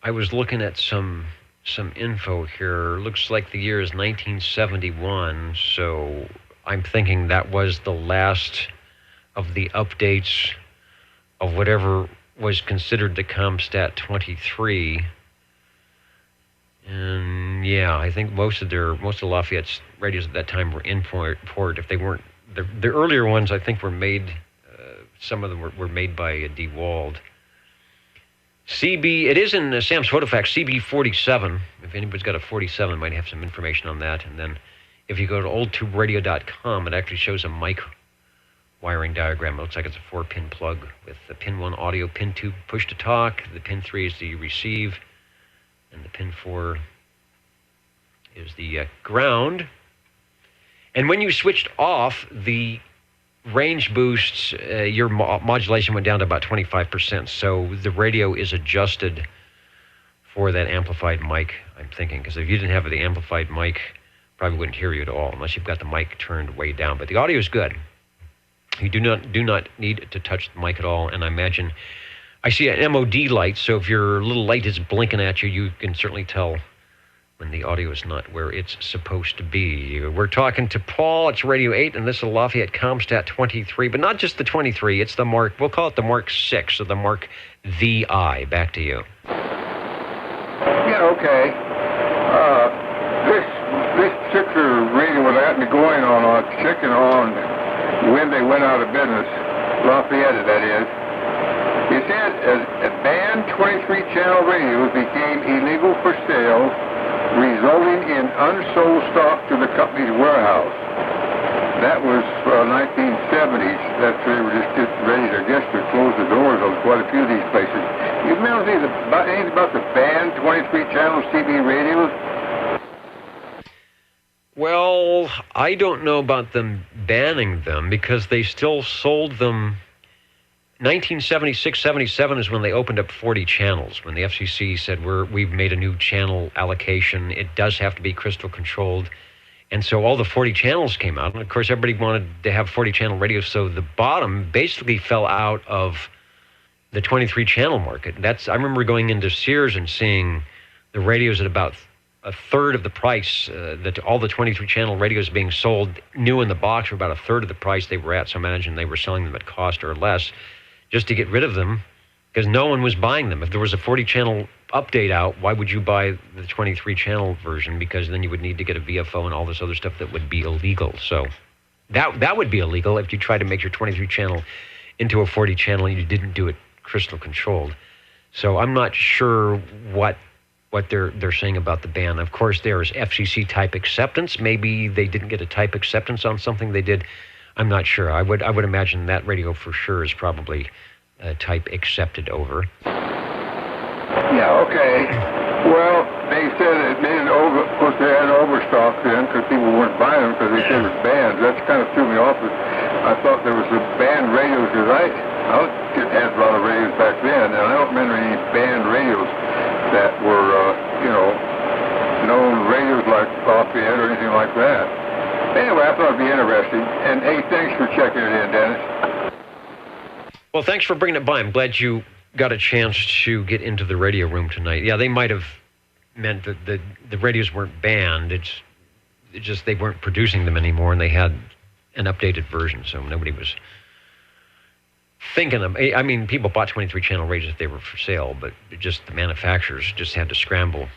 Speaker 1: I was looking at some info here. Looks like the year is 1971, so I'm thinking that was the last of the updates of whatever was considered the Comstat 23. And yeah, I think most of Lafayette's radios at that time were import. If they weren't, the earlier ones I think were made. Some of them were made by DeWalt. CB, it is in Sam's PhotoFax, CB47. If anybody's got a 47, might have some information on that. And then if you go to oldtuberadio.com, it actually shows a mic wiring diagram. It looks like it's a 4-pin plug with the pin 1 audio, pin 2 push to talk, the pin 3 is the receive, and the pin 4 is the ground. And when you switched off the range boosts, your modulation went down to about 25%. So the radio is adjusted for that amplified mic, I'm thinking, because if you didn't have the amplified mic, probably wouldn't hear you at all unless you've got the mic turned way down. But the audio is good. You do not need to touch the mic at all. And I imagine, I see an MOD light, so if your little light is blinking at you, you can certainly tell when the audio is not where it's supposed to be. We're talking to Paul. It's Radio 8, and this is Lafayette Comstat 23, but not just the 23. It's the Mark, we'll call it the Mark 6, or the Mark VI. Back to you.
Speaker 9: Yeah, okay. This particular radio that got me going on, checking on when they went out of business, Lafayette, that is. It said a banned 23-channel radios became illegal for sale, resulting in unsold stock to the company's warehouse. That was 1970s. That they were just ready to, I guess, to close the doors on quite a few of these places. You remember anything about the banned 23-channel CB radios?
Speaker 1: Well, I don't know about them banning them because they still sold them. 1976, 77 is when they opened up 40 channels, when the FCC said we've made a new channel allocation. It does have to be crystal controlled. And so all the 40 channels came out. And of course, everybody wanted to have 40 channel radios. So the bottom basically fell out of the 23 channel market. I remember going into Sears and seeing the radios at about a third of the price, that all the 23 channel radios being sold new in the box were about a third of the price they were at. So I imagine they were selling them at cost or less just to get rid of them because no one was buying them. If there was a 40 channel update out, why would you buy the 23 channel version? Because then you would need to get a VFO and all this other stuff that would be illegal. So that would be illegal if you tried to make your 23 channel into a 40 channel and you didn't do it crystal controlled. So I'm not sure what they're saying about the ban. Of course, there's FCC type acceptance. Maybe they didn't get a type acceptance on something they did. I'm not sure. I would imagine that radio for sure is probably type accepted over.
Speaker 9: Yeah, okay. Well, they said it made an of course they had overstock then because people weren't buying them because they said it was banned. That kind of threw me off. I thought there was a banned radios because I had a lot of radios back then, and I don't remember any banned radios that were, known radios like Lafayette or anything like that. Anyway, I thought it'd be interesting. And hey, thanks for checking it in, Dennis.
Speaker 1: Well, thanks for bringing it by. I'm glad you got a chance to get into the radio room tonight. Yeah, they might have meant that the radios weren't banned. It's just they weren't producing them anymore, and they had an updated version, so nobody was thinking of. I mean, people bought 23 channel radios if they were for sale, but just the manufacturers just had to scramble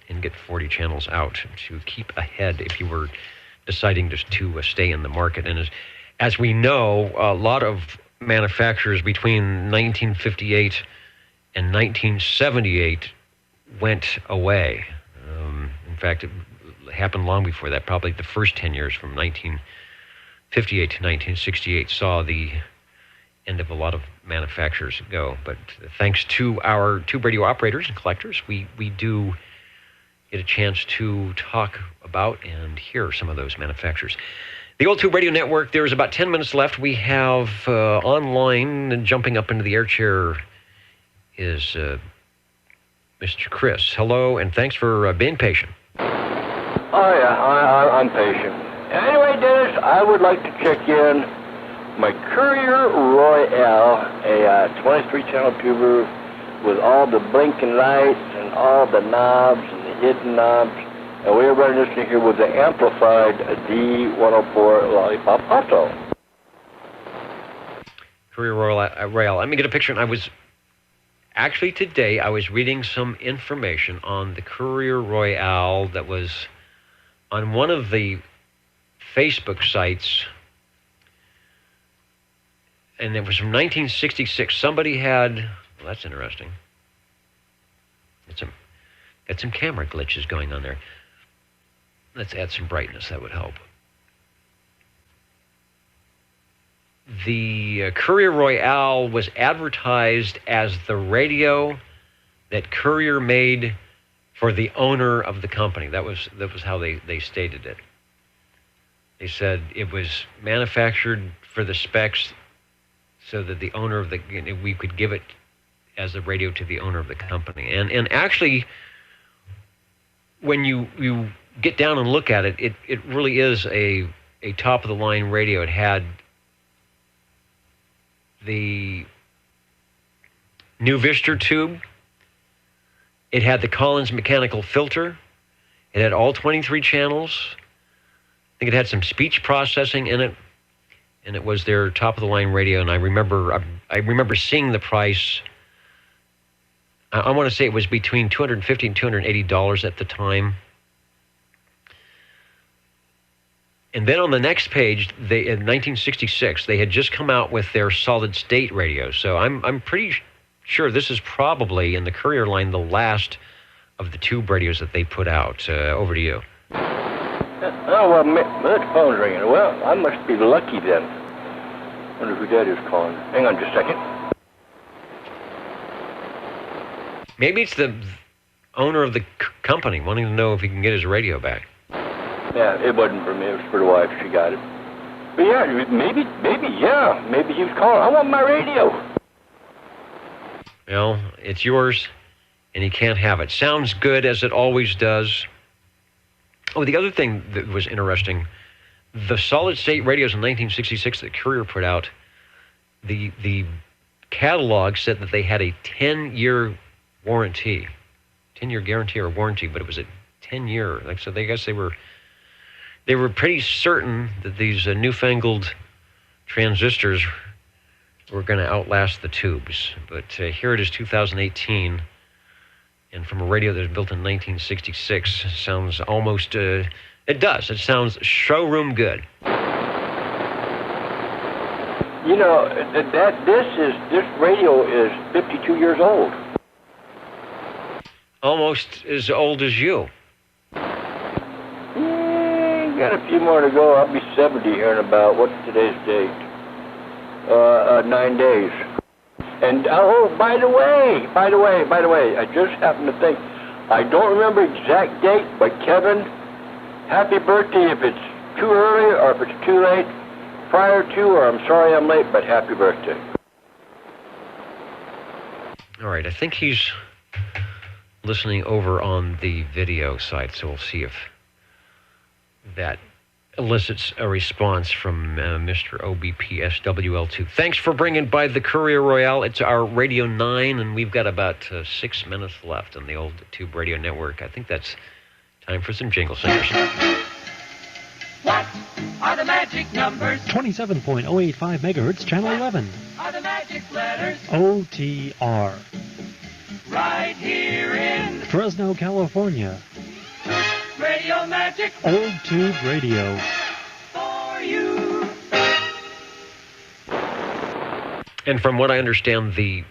Speaker 1: and get 40 channels out to keep ahead if you were deciding to stay in the market. And as we know, a lot of manufacturers between 1958 and 1978 went away. In fact, it happened long before that. Probably the first 10 years from 1958 to 1968 saw the end of a lot of manufacturers go. But thanks to our tube radio operators and collectors, we do get a chance to talk about and hear some of those manufacturers. The Old Tube Radio Network, there's about 10 minutes left. We have online, and jumping up into the air chair is Mr. Chris. Hello, and thanks for being patient.
Speaker 6: Oh, yeah, I'm patient. Anyway, Dennis, I would like to check in my Courier Royale, a 23-channel tuber with all the blinking lights and all the knobs and the hidden knobs. And we were running this thing here with the amplified D104 Lollipop Auto.
Speaker 1: Courier Royale. Let me get a picture. And today I was reading some information on the Courier Royale that was on one of the Facebook sites, and it was from 1966. Somebody had, well, that's interesting. Got some camera glitches going on there. Let's add some brightness, that would help. The Courier Royale was advertised as the radio that Courier made for the owner of the company. That was how they stated it. They said it was manufactured for the specs so that the owner of we could give it as a radio to the owner of the company. And actually, when you get down and look at it, it really is a top-of-the-line radio. It had the New Vistor tube. It had the Collins mechanical filter. It had all 23 channels. I think it had some speech processing in it, and it was their top-of-the-line radio. And I remember seeing the price. I want to say it was between $250 and $280 at the time. And then on the next page, in 1966, they had just come out with their solid-state radio. So I'm pretty sure this is probably, in the Courier line, the last of the tube radios that they put out. Over to you.
Speaker 6: Oh, well, that phone's ringing. Well, I must be lucky then. Wonder who that is calling. Hang on just a second.
Speaker 1: Maybe it's the owner of the company wanting to know if he can get his radio back.
Speaker 6: Yeah, it wasn't for me. It was for the wife. She got it. But yeah, maybe, yeah. Maybe he was calling. I want my radio.
Speaker 1: Well, it's yours, and he can't have it. Sounds good, as it always does. Oh, the other thing that was interesting, the solid-state radios in 1966 that Courier put out, the catalog said that they had a 10-year warranty, 10-year guarantee or warranty, but it was a 10-year. Like, so I guess they were pretty certain that these newfangled transistors were going to outlast the tubes. But here it is, 2018, and from a radio that was built in 1966, sounds almost, it does. It sounds showroom good.
Speaker 6: You know, this radio is 52 years old.
Speaker 1: Almost as old as you.
Speaker 6: Got a few more to go. I'll be 70 here in about, what's today's date? 9 days. And, oh, by the way, I just happened to think, I don't remember exact date, but Kevin, happy birthday if it's too early or if it's too late, prior to, or I'm sorry I'm late, but happy birthday.
Speaker 1: All right, I think he's listening over on the video side, so we'll see if that elicits a response from Mr. OBPSWL2. Thanks for bringing by the Courier Royale. It's our Radio 9, and we've got about 6 minutes left on the old Tube Radio Network. I think that's time for some jingle singers.
Speaker 8: What are the magic numbers?
Speaker 3: 27.085 megahertz, channel 11.
Speaker 8: Are the magic letters?
Speaker 3: OTR.
Speaker 8: Right here in
Speaker 3: Fresno, California.
Speaker 8: Radio Magic
Speaker 3: Old Tube Radio.
Speaker 8: for you.
Speaker 1: And from what I understand, the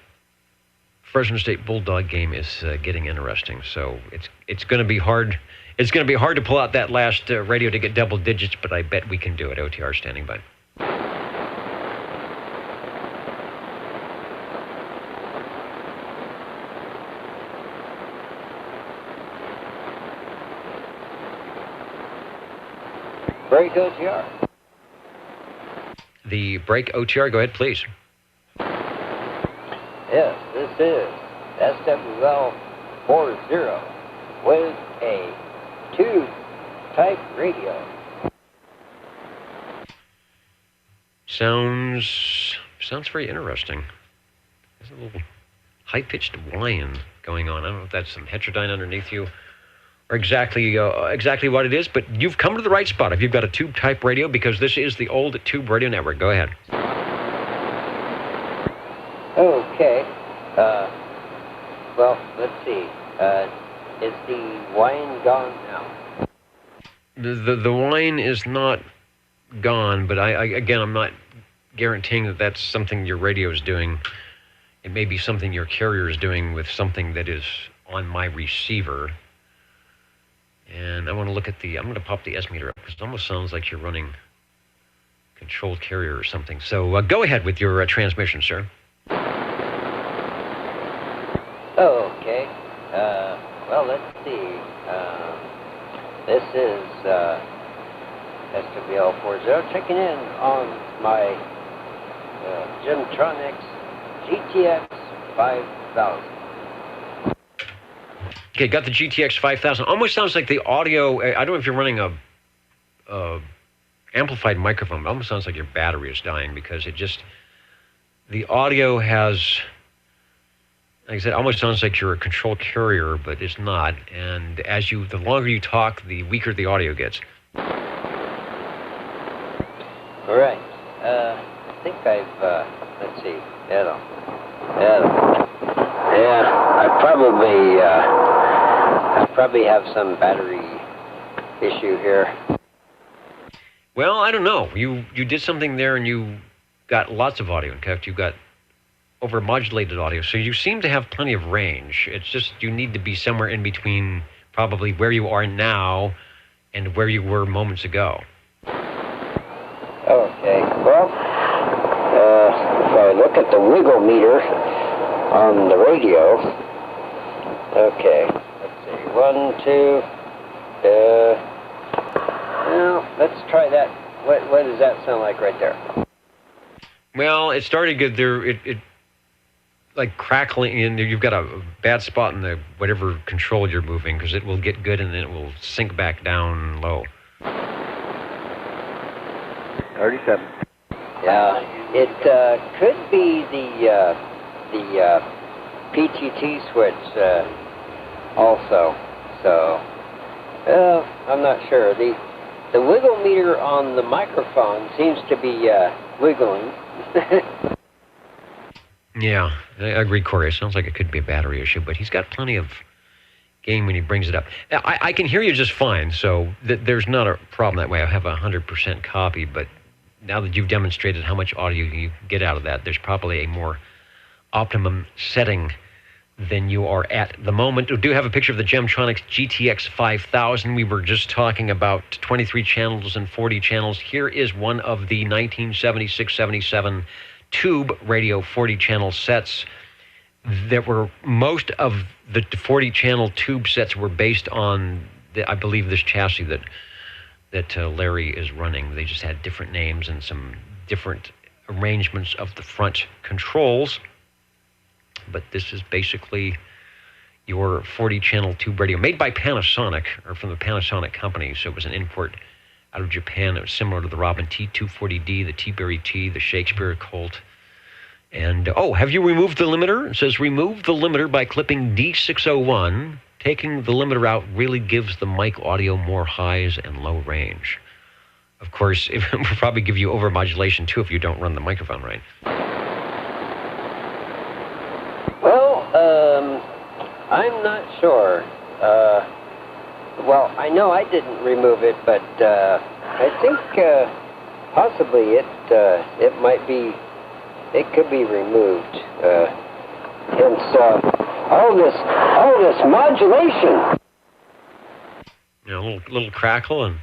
Speaker 1: Fresno State Bulldog game is getting interesting. So it's going to be hard. It's going to be hard to pull out that last radio to get double digits, but I bet we can do it. OTR standing by.
Speaker 6: Break OTR.
Speaker 1: The break OTR, go ahead, please.
Speaker 10: Yes, this is SWL 40 with a tube-type radio.
Speaker 1: Sounds very interesting. There's a little high-pitched whine going on. I don't know if that's some heterodyne underneath you or exactly what it is, but you've come to the right spot if you've got a tube-type radio, because this is the old Tube Radio Network. Go ahead.
Speaker 10: Okay. Well, let's see. Is the wine gone now?
Speaker 1: The whine is not gone, but I'm not guaranteeing that that's something your radio is doing. It may be something your carrier is doing with something that is on my receiver. And I want to look at I'm going to pop the S-meter up, because it almost sounds like you're running controlled carrier or something. So go ahead with your transmission, sir.
Speaker 10: Okay. Well, let's see. This is SWL40, checking in on my Gemtronics GTX 5000.
Speaker 1: Okay, got the GTX 5000. Almost sounds like the audio. I don't know if you're running a amplified microphone. It almost sounds like your battery is dying because the audio has, like I said, almost sounds like you're a control carrier, but it's not. And the longer you talk, the weaker the audio gets.
Speaker 10: All right. I think let's see. Yeah, I probably have some battery issue here.
Speaker 1: Well, I don't know. You did something there and you got lots of audio. In fact, you got over-modulated audio. So you seem to have plenty of range. It's just you need to be somewhere in between probably where you are now and where you were moments ago.
Speaker 10: Okay. Well, if I look at the wiggle meter on the radio, okay. Let's see. 1, 2. Well, let's try that. What does that sound like right there?
Speaker 1: Well, it started good there. It like crackling in. You've got a bad spot in the whatever control you're moving because it will get good and then it will sink back down low.
Speaker 10: 37. Yeah, it could be the PTT switch also. So, I'm not sure. The wiggle meter on the microphone seems to be wiggling.
Speaker 1: Yeah, I agree, Corey. It sounds like it could be a battery issue, but he's got plenty of gain when he brings it up. I can hear you just fine, so there's not a problem that way. I have 100% copy, but now that you've demonstrated how much audio you get out of that, there's probably a more optimum setting than you are at the moment. We do have a picture of the Gemtronics GTX 5000. We were just talking about 23 channels and 40 channels. Here is one of the 1976-77 tube radio 40-channel sets. Most of the 40-channel tube sets were based on, I believe, this chassis that Larry is running. They just had different names and some different arrangements of the front controls. But this is basically your 40-channel tube radio made by Panasonic, or from the Panasonic company. So it was an import out of Japan. It was similar to the Robin T240D, the T-Berry T, the Shakespeare Colt. And, have you removed the limiter? It says remove the limiter by clipping D601. Taking the limiter out really gives the mic audio more highs and low range. Of course, it will probably give you overmodulation, too, if you don't run the microphone right.
Speaker 10: Well, I'm not sure. Well, I know I didn't remove it, but I think possibly it might be, it could be removed. Hence, all this modulation.
Speaker 1: You know, a little crackle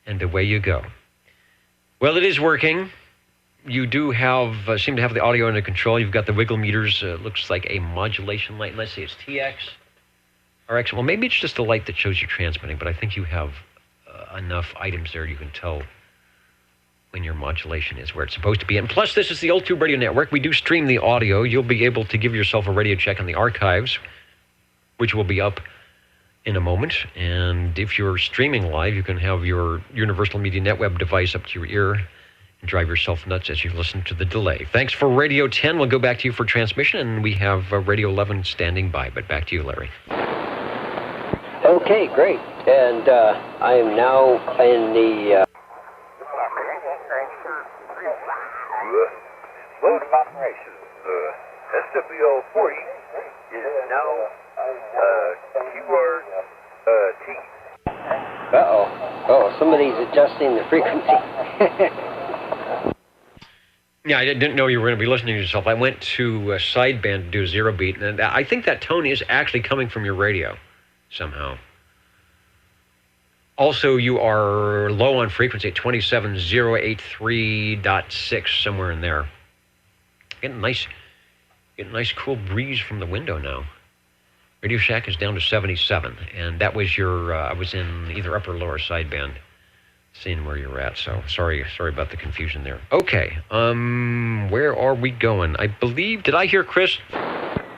Speaker 1: and away you go. Well, it is working. You do have seem to have the audio under control. You've got the wiggle meters. Looks like a modulation light. Let's see, it's TX, RX. Well, maybe it's just the light that shows you're transmitting, but I think you have enough items there you can tell when your modulation is where it's supposed to be. And plus, this is the Old Tube Radio Network. We do stream the audio. You'll be able to give yourself a radio check on the archives, which will be up in a moment. And if you're streaming live, you can have your Universal Media NetWeb device up to your ear and drive yourself nuts as you listen to the delay. Thanks for Radio 10. We'll go back to you for transmission, and we have Radio 11 standing by. But back to you, Larry.
Speaker 10: Okay, great. And I am now in the...
Speaker 11: Mode of operation. SWL40 is now keyword T.
Speaker 10: Uh-oh. Oh, somebody's adjusting the frequency.
Speaker 1: Yeah, I didn't know you were going to be listening to yourself. I went to sideband to do a zero beat, and I think that tone is actually coming from your radio somehow. Also, you are low on frequency at 27083.6, somewhere in there. Getting a nice cool breeze from the window now. Radio Shack is down to 77, and that was your, I was in either upper or lower sideband. seeing where you're at. So sorry about the confusion there. Okay, where are we going? I believe, did I hear Chris?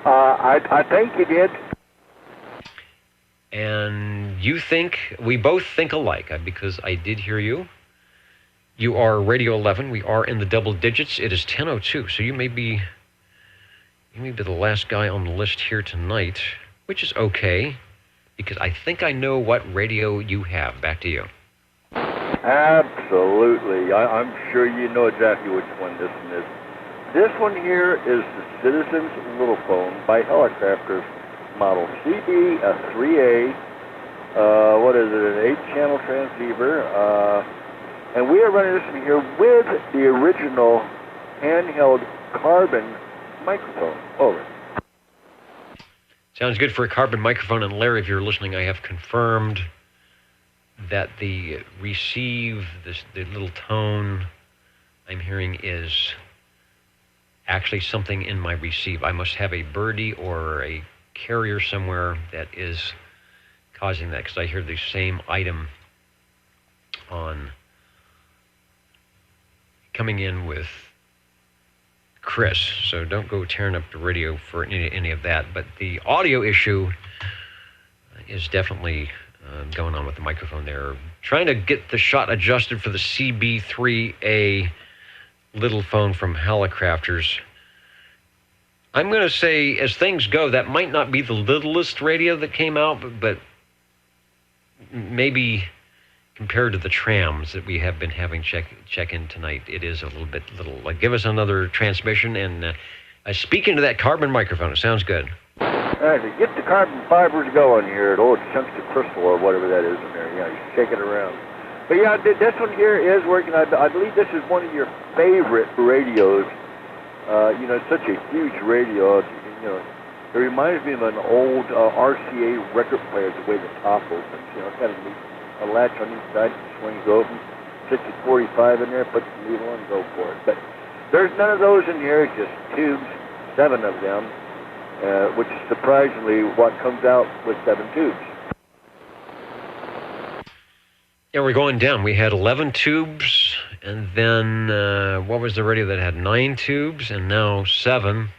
Speaker 6: I think you did.
Speaker 1: And you think, we both think alike, because I did hear you. You are Radio 11. We are in the double digits. It is 10:02, so you may be the last guy on the list here tonight, which is okay, because I think I know what radio you have. Back to you.
Speaker 6: Absolutely. I'm sure you know exactly which one this one is. This one here is the Citizens Little Phone by Helicrafters, model CB3A. What is it? An 8-channel transceiver. And we are running this one here with the original handheld carbon microphone. Over.
Speaker 1: Sounds good for a carbon microphone. And Larry, if you're listening, I have confirmed that the receive, the little tone I'm hearing is actually something in my receive. I must have a birdie or a carrier somewhere that is causing that, because I hear the same item on coming in with Chris. So don't go tearing up the radio for any of that. But the audio issue is definitely going on with the microphone there. Trying to get the shot adjusted for the CB3A little phone from Helicrafters. I'm going to say, as things go, that might not be the littlest radio that came out, but maybe compared to the trams that we have been having check in tonight, it is a little bit little. Like, give us another transmission. And speaking to that carbon microphone, it sounds good.
Speaker 6: All right, to get the carbon fibers going here, the old chunks of crystal or whatever that is in there, you shake it around. But yeah, this one here is working. I believe this is one of your favorite radios. It's such a huge radio. It reminds me of an old RCA record player, the way the top opens. It's got a latch on each side, swings open, 60-45 in there, put the needle on, go for it. But there's none of those in here, just tubes, 7 of them, which is surprisingly what comes out with 7 tubes.
Speaker 1: Yeah, we're going down. We had 11 tubes, and then what was the radio that had 9 tubes, and now 7.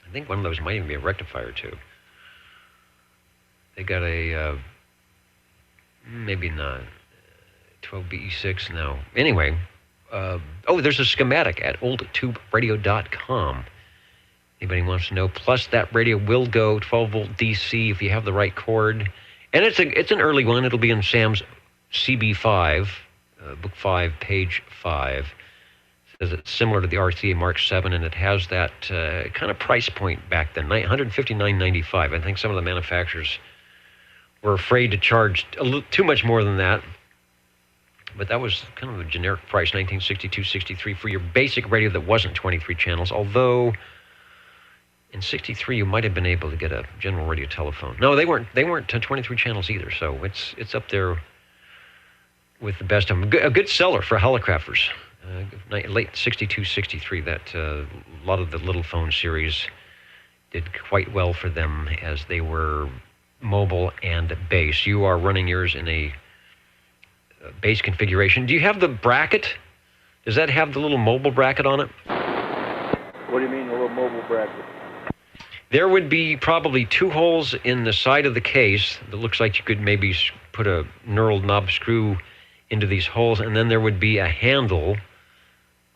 Speaker 1: I think one of those might even be a rectifier tube. They got a, maybe not, 12BE6 now. Anyway, there's a schematic at oldtuberadio.com. Anybody wants to know? Plus, that radio will go 12-volt DC if you have the right cord. And it's an early one. It'll be in Sam's CB5, book 5, page 5. It says it's similar to the RCA Mark 7, and it has that kind of price point back then, $159.95. I think some of the manufacturers were afraid to charge a little too much more than that. But that was kind of a generic price, $1962.63 for your basic radio that wasn't 23 channels, although in 63 you might have been able to get a general radio telephone. No, they weren't 23 channels either, so it's up there with the best of them. A good seller for Helicrafters. Late 62, 63, that a lot of the little phone series did quite well for them as they were mobile and base. You are running yours in a base configuration. Do you have the bracket? Does that have the little mobile bracket on it?
Speaker 6: What do you mean, a little mobile bracket?
Speaker 1: There would be probably 2 holes in the side of the case that looks like you could maybe put a knurled knob screw into these holes, and then there would be a handle,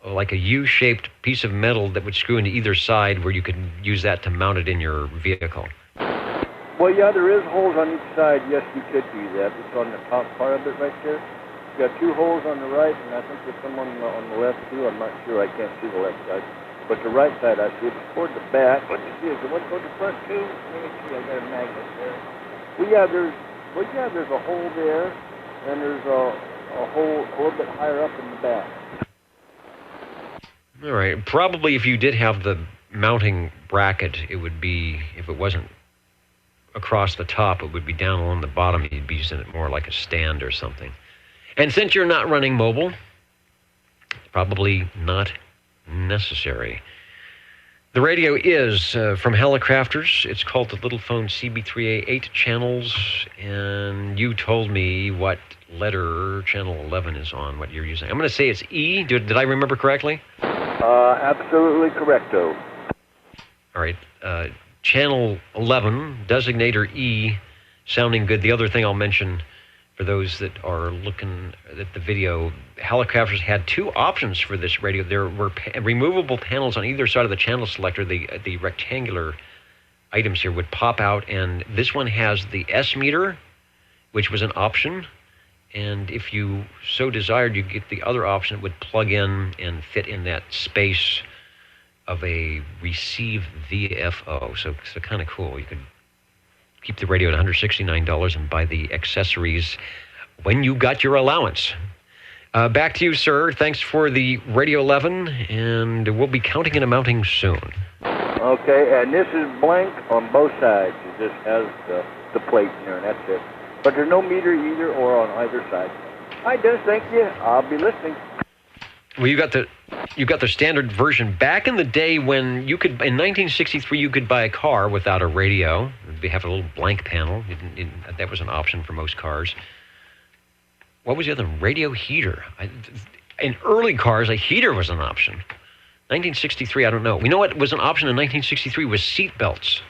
Speaker 1: like a U-shaped piece of metal that would screw into either side where you could use that to mount it in your vehicle.
Speaker 6: Well, yeah, there is holes on each side. Yes, you could do that. It's on the top part of it right there. You got 2 holes on the right, and I think there's some on the left, too. I'm not sure. I can't see the left side. But the right side, I see it toward the back. What you see is the one toward the front, too. Let me see. I got a magnet there. There's a hole there, and there's a hole a little bit higher up in the back.
Speaker 1: All right. Probably if you did have the mounting bracket, it would be, if it wasn't across the top, it would be down along the bottom. You'd be using it more like a stand or something. And since you're not running mobile, it's probably not necessary. The radio is from Helicrafters. It's called the Little Phone CB3A, 8 channels, and you told me what letter channel 11 is on, what you're using. I'm going to say it's E. Did I remember correctly?
Speaker 11: Absolutely correcto.
Speaker 1: All right. Channel 11, designator E, sounding good. The other thing I'll mention for those that are looking at the video, Helicrafters had 2 options for this radio. There were removable panels on either side of the channel selector. The rectangular items here would pop out, and this one has the S meter, which was an option. And if you so desired, you get the other option that would plug in and fit in that space of a receive VFO. So kind of cool. You could keep the radio at $169 and buy the accessories when you got your allowance. Back to you, sir. Thanks for the Radio 11, and we'll be counting and amounting soon.
Speaker 11: Okay, and this is blank on both sides. It just has the plate in there, and that's it. But there's no meter either or on either side. I just thank you. I'll be listening.
Speaker 1: Well, you got the standard version. Back in the day when you could, in 1963, you could buy a car without a radio. They have a little blank panel. That was an option for most cars. What was the other? Radio heater. In early cars, a heater was an option. 1963, I don't know. We know what was an option in 1963 was seat belts.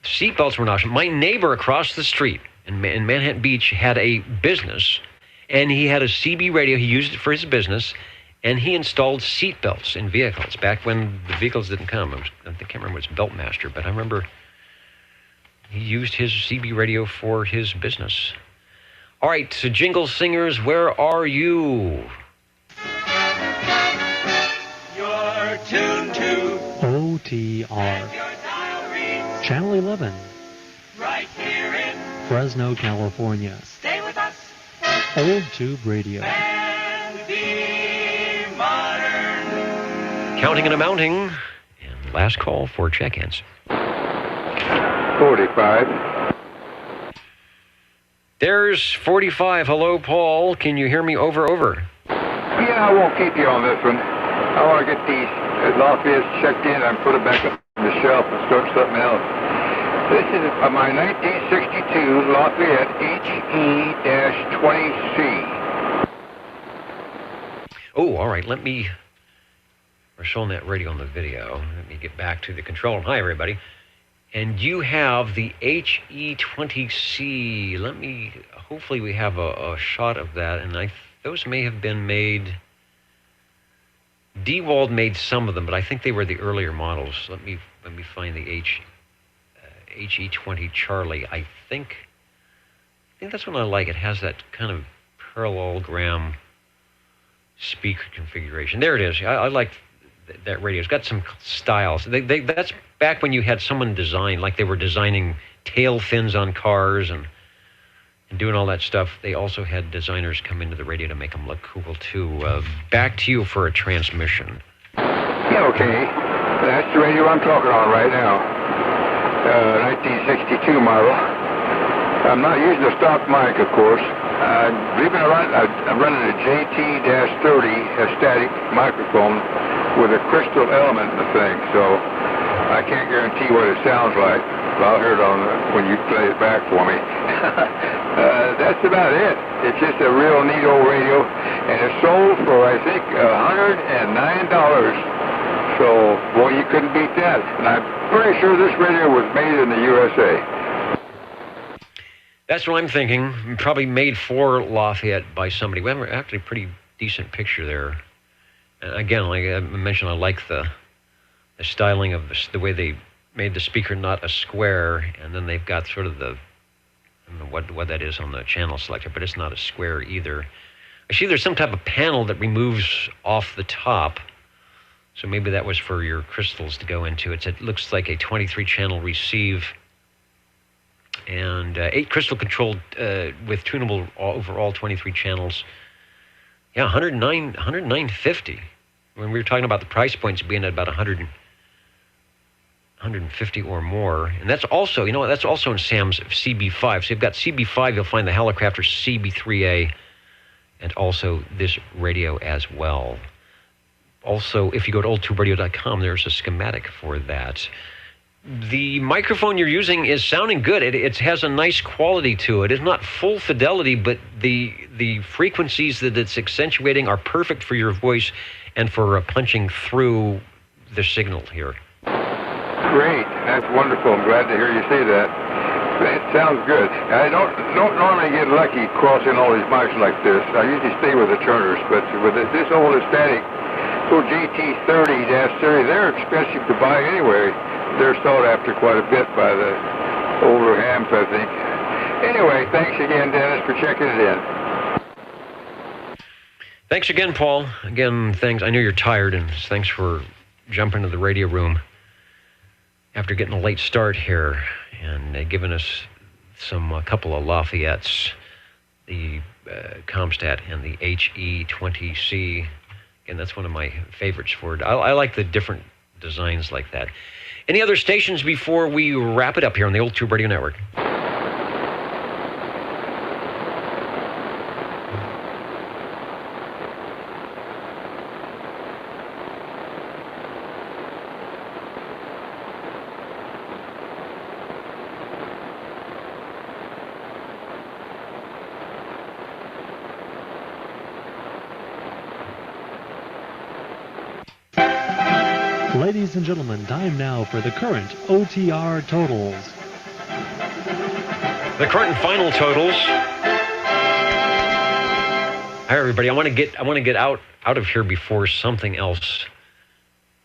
Speaker 1: Seat belts were an option. My neighbor across the street in Manhattan Beach had a business, and he had a CB radio. He used it for his business, and he installed seat belts in vehicles back when the vehicles didn't come. I can't remember if it was Beltmaster, but I remember he used his CB radio for his business. All right, so Jingle Singers, where are you?
Speaker 8: You're tuned to
Speaker 3: OTR. Channel 11.
Speaker 8: right here in.
Speaker 3: Fresno, California.
Speaker 8: Stay with us
Speaker 3: Old Tube Radio.
Speaker 8: and be modern.
Speaker 1: Counting and amounting. And last call for check-ins.
Speaker 9: 45.
Speaker 1: There's 45. Hello, Paul. Can you hear me? Over.
Speaker 9: Yeah, I won't keep you on this one. I want to get these Lafayette checked in and put it back up on the shelf and start something else. This is my 1962 Lafayette HE-20C.
Speaker 1: Oh, all right. We're showing that radio on the video. Let me get back to the control. Hi, everybody. And you have the HE-20C. Hopefully we have a shot of that. And those may have been made, DeWalt made some of them, but I think they were the earlier models. Let me find the HE-20 Charlie. I think that's one I like. It has that kind of parallelogram speaker configuration. There it is. I like that radio. It's got some styles. That's back when you had someone design, like they were designing tail fins on cars and doing all that stuff. They also had designers come into the radio to make them look cool too. Back to you for a transmission.
Speaker 9: Yeah, okay. That's the radio I'm talking on right now. 1962 model. I'm not using a stock mic, of course. I'm running a JT-30, a static microphone with a crystal element in the thing, so I can't guarantee what it sounds like. But I'll hear it when you play it back for me. That's about it. It's just a real neat old radio, and it's sold for, I think, $109. So, boy, you couldn't beat that. And I'm pretty sure this radio was made in the USA.
Speaker 1: That's what I'm thinking. Probably made for Lafayette by somebody. We have actually a pretty decent picture there. Again, like I mentioned, I like the styling of the way they made the speaker not a square, and then they've got sort of I don't know what that is on the channel selector, but it's not a square either. Actually, there's some type of panel that removes off the top, so maybe that was for your crystals to go into. It looks like a 23-channel receive, and 8 crystal controlled with tunable over all 23 channels. Yeah, $109.50. When we were talking about the price points being at about $150 or more, and that's also, that's also in Sam's CB5. So you've got CB5, you'll find the Helicrafter CB3A, and also this radio as well. also, if you go to oldtubradio.com, there's a schematic for that. The microphone you're using is sounding good. It has a nice quality to it. It's not full fidelity, but the frequencies that it's accentuating are perfect for your voice and for punching through the signal here.
Speaker 9: Great. That's wonderful. I'm glad to hear you say that. It sounds good. I don't normally get lucky crossing all these mics like this. I usually stay with the Turners, but with this old Hispanic, little GT30 series, they're expensive to buy anyway. They're sought after quite a bit by the older hams, I think. Anyway, thanks again, Dennis, for checking it in.
Speaker 1: Thanks again, Paul. Again, thanks. I know you're tired, and thanks for jumping to the radio room after getting a late start here and giving us a couple of Lafayette's, the Comstat and the HE20C. Again, that's one of my favorites for it. I like the different designs like that. Any other stations before we wrap it up here on the Old Tube Radio Network?
Speaker 3: Ladies and gentlemen, time now for the current OTR totals.
Speaker 1: The current and final totals. Hi, everybody. I want to get out of here before something else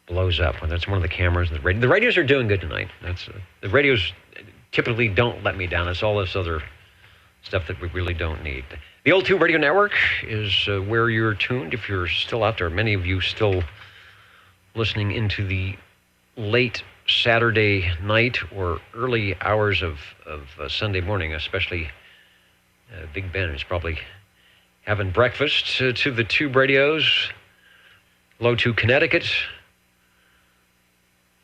Speaker 1: blows up. Whether it's one of the cameras, the radios are doing good tonight. The radios typically don't let me down. It's all this other stuff that we really don't need. The Old Tube Radio Network is where you're tuned. If you're still out there, many of you still listening into the late Saturday night or early hours of Sunday morning, especially Big Ben is probably having breakfast to the Tube Radios. Hello to Connecticut.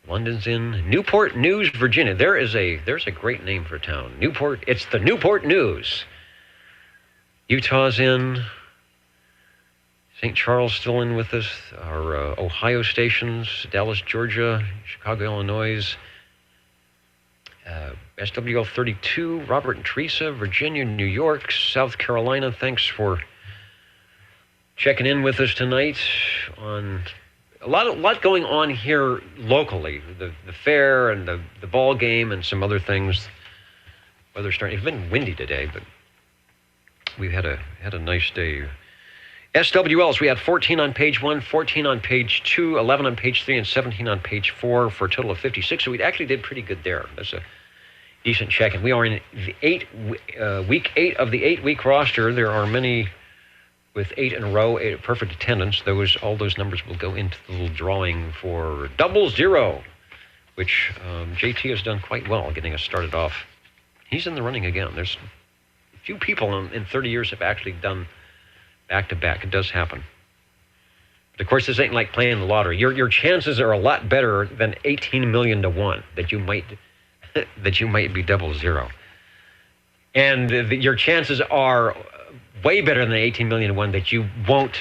Speaker 1: London's in Newport News, Virginia. There's a great name for a town. Newport. It's the Newport News. Utah's in. St. Charles still in with us. Our Ohio stations, Dallas, Georgia, Chicago, Illinois, SWL 32, Robert and Teresa, Virginia, New York, South Carolina. Thanks for checking in with us tonight on a lot going on here locally. The fair and the ball game and some other things. Weather's starting. It's been windy today, but we've had a nice day. SWLs, we had 14 on page 1, 14 on page 2, 11 on page 3, and 17 on page 4 for a total of 56. So we actually did pretty good there. That's a decent check. And we are in the week 8 of the 8-week roster. There are many with 8 in a row, perfect attendance. All those numbers will go into the little drawing for 00, which JT has done quite well getting us started off. He's in the running again. There's a few people in 30 years have actually done back-to-back. It does happen. But of course, this ain't like playing the lottery. Your chances are a lot better than 18 million to 1 that you might be 00. And your chances are way better than 18 million to 1 that you won't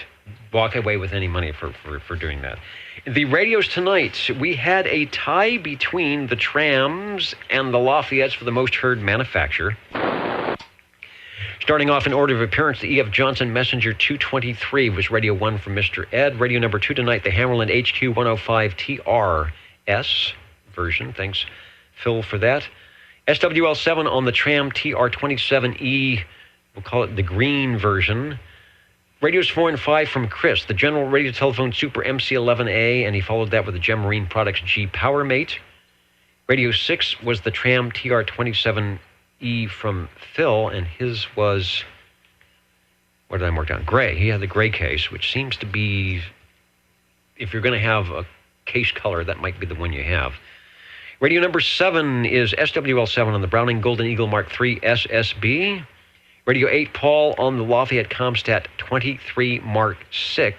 Speaker 1: walk away with any money for doing that. The radios tonight, we had a tie between the Trams and the Lafayettes for the most heard manufacturer. Starting off in order of appearance, the E.F. Johnson Messenger 223 was radio 1 from Mr. Ed. Radio number 2 tonight, the Hammerland HQ 105 TRS version. Thanks, Phil, for that. SWL 7 on the Tram TR27E, we'll call it the green version. Radios 4 and 5 from Chris, the General Radio Telephone Super MC11A, and he followed that with the Gem Marine Products G PowerMate. Radio 6 was the Tram TR27E from Phil, and his was, what did I mark down? Gray. He had the gray case, which seems to be, if you're going to have a case color, that might be the one you have. Radio number 7 is SWL 7 on the Browning Golden Eagle Mark III SSB. Radio 8, Paul on the Lafayette Comstat 23 Mark VI.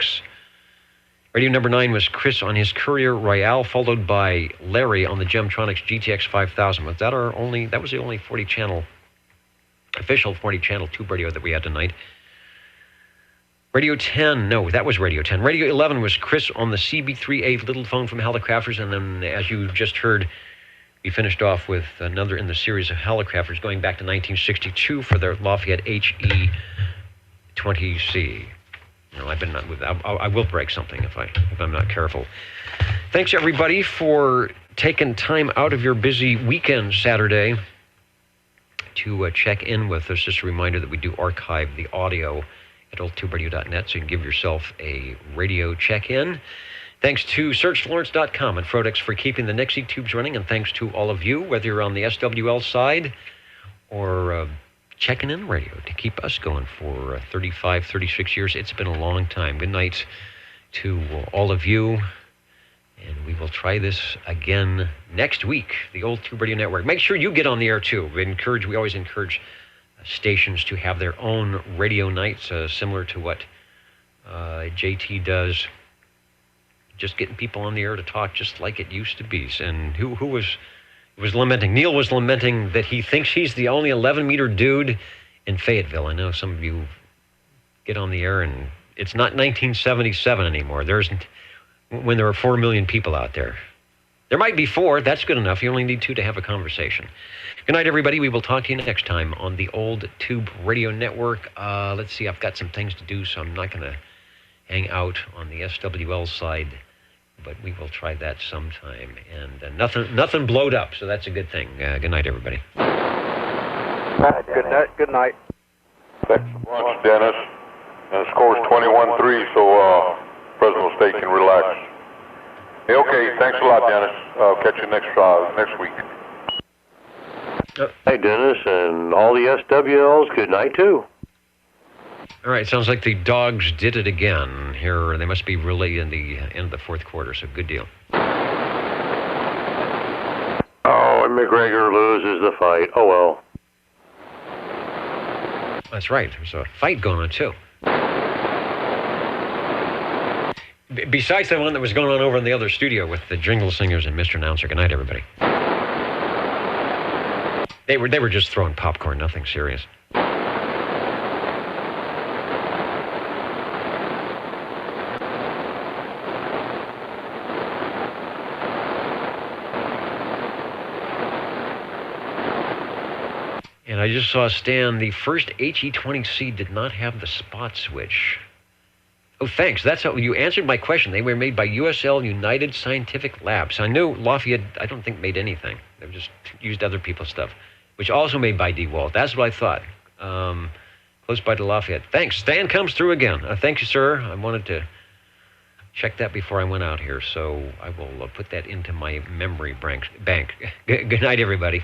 Speaker 1: Radio number 9 was Chris on his Courier Royale, followed by Larry on the Gemtronics GTX 5000. Was that was the only 40-channel, official 40-channel tube radio that we had tonight. Radio 10, no, that was Radio 10. Radio 11 was Chris on the CB3A little phone from Helicrafters, and then, as you just heard, we finished off with another in the series of Helicrafters going back to 1962 for their Lafayette HE-20C. No, I will break something if I'm not careful. Thanks, everybody, for taking time out of your busy weekend Saturday to check in with us. Just a reminder that we do archive the audio at oldtuberadio.net, so you can give yourself a radio check-in. Thanks to SearchFlorence.com and Frodex for keeping the Nixie tubes running, and thanks to all of you, whether you're on the SWL side or checking in radio to keep us going for 35, 36 years. It's been a long time. Good night to all of you, and we will try this again next week, the Old Tube Radio Network. Make sure you get on the air, too. We always encourage stations to have their own radio nights, similar to what JT does. Just getting people on the air to talk just like it used to be. And who was lamenting? Neil was lamenting that he thinks he's the only 11-meter dude in Fayetteville. I know some of you get on the air, and it's not 1977 anymore. When there are 4 million people out there. There might be 4. That's good enough. You only need 2 to have a conversation. Good night, everybody. We will talk to you next time on the Old Tube Radio Network. Let's see. I've got some things to do, so I'm not going to hang out on the SWL side, but we will try that sometime. And nothing blowed up, so that's a good thing. Good night, everybody.
Speaker 5: Good night.
Speaker 9: Thanks so much, Dennis. And the score's 21-3, so Fresno State can relax. Hey, okay, thanks a lot, Dennis. I'll catch you next week.
Speaker 4: Hey, Dennis, and all the SWLs, good night, too.
Speaker 1: All right, sounds like the Dogs did it again. Here, they must be really in the end of the fourth quarter, so good deal.
Speaker 4: Oh, and McGregor loses the fight. Oh, well.
Speaker 1: That's right. There's a fight going on, too. Besides the one that was going on over in the other studio with the Jingle Singers and Mr. Announcer. Good night, everybody. They were just throwing popcorn, nothing serious. And I just saw, Stan, the first HE-20C did not have the spot switch. Oh, thanks. That's how you answered my question. They were made by USL United Scientific Labs. I knew Lafayette, I don't think, made anything. They just used other people's stuff, which also made by DeWalt. That's what I thought. Close by to Lafayette. Thanks. Stan comes through again. Thank you, sir. I wanted to check that before I went out here, so I will put that into my memory bank. Good night, everybody.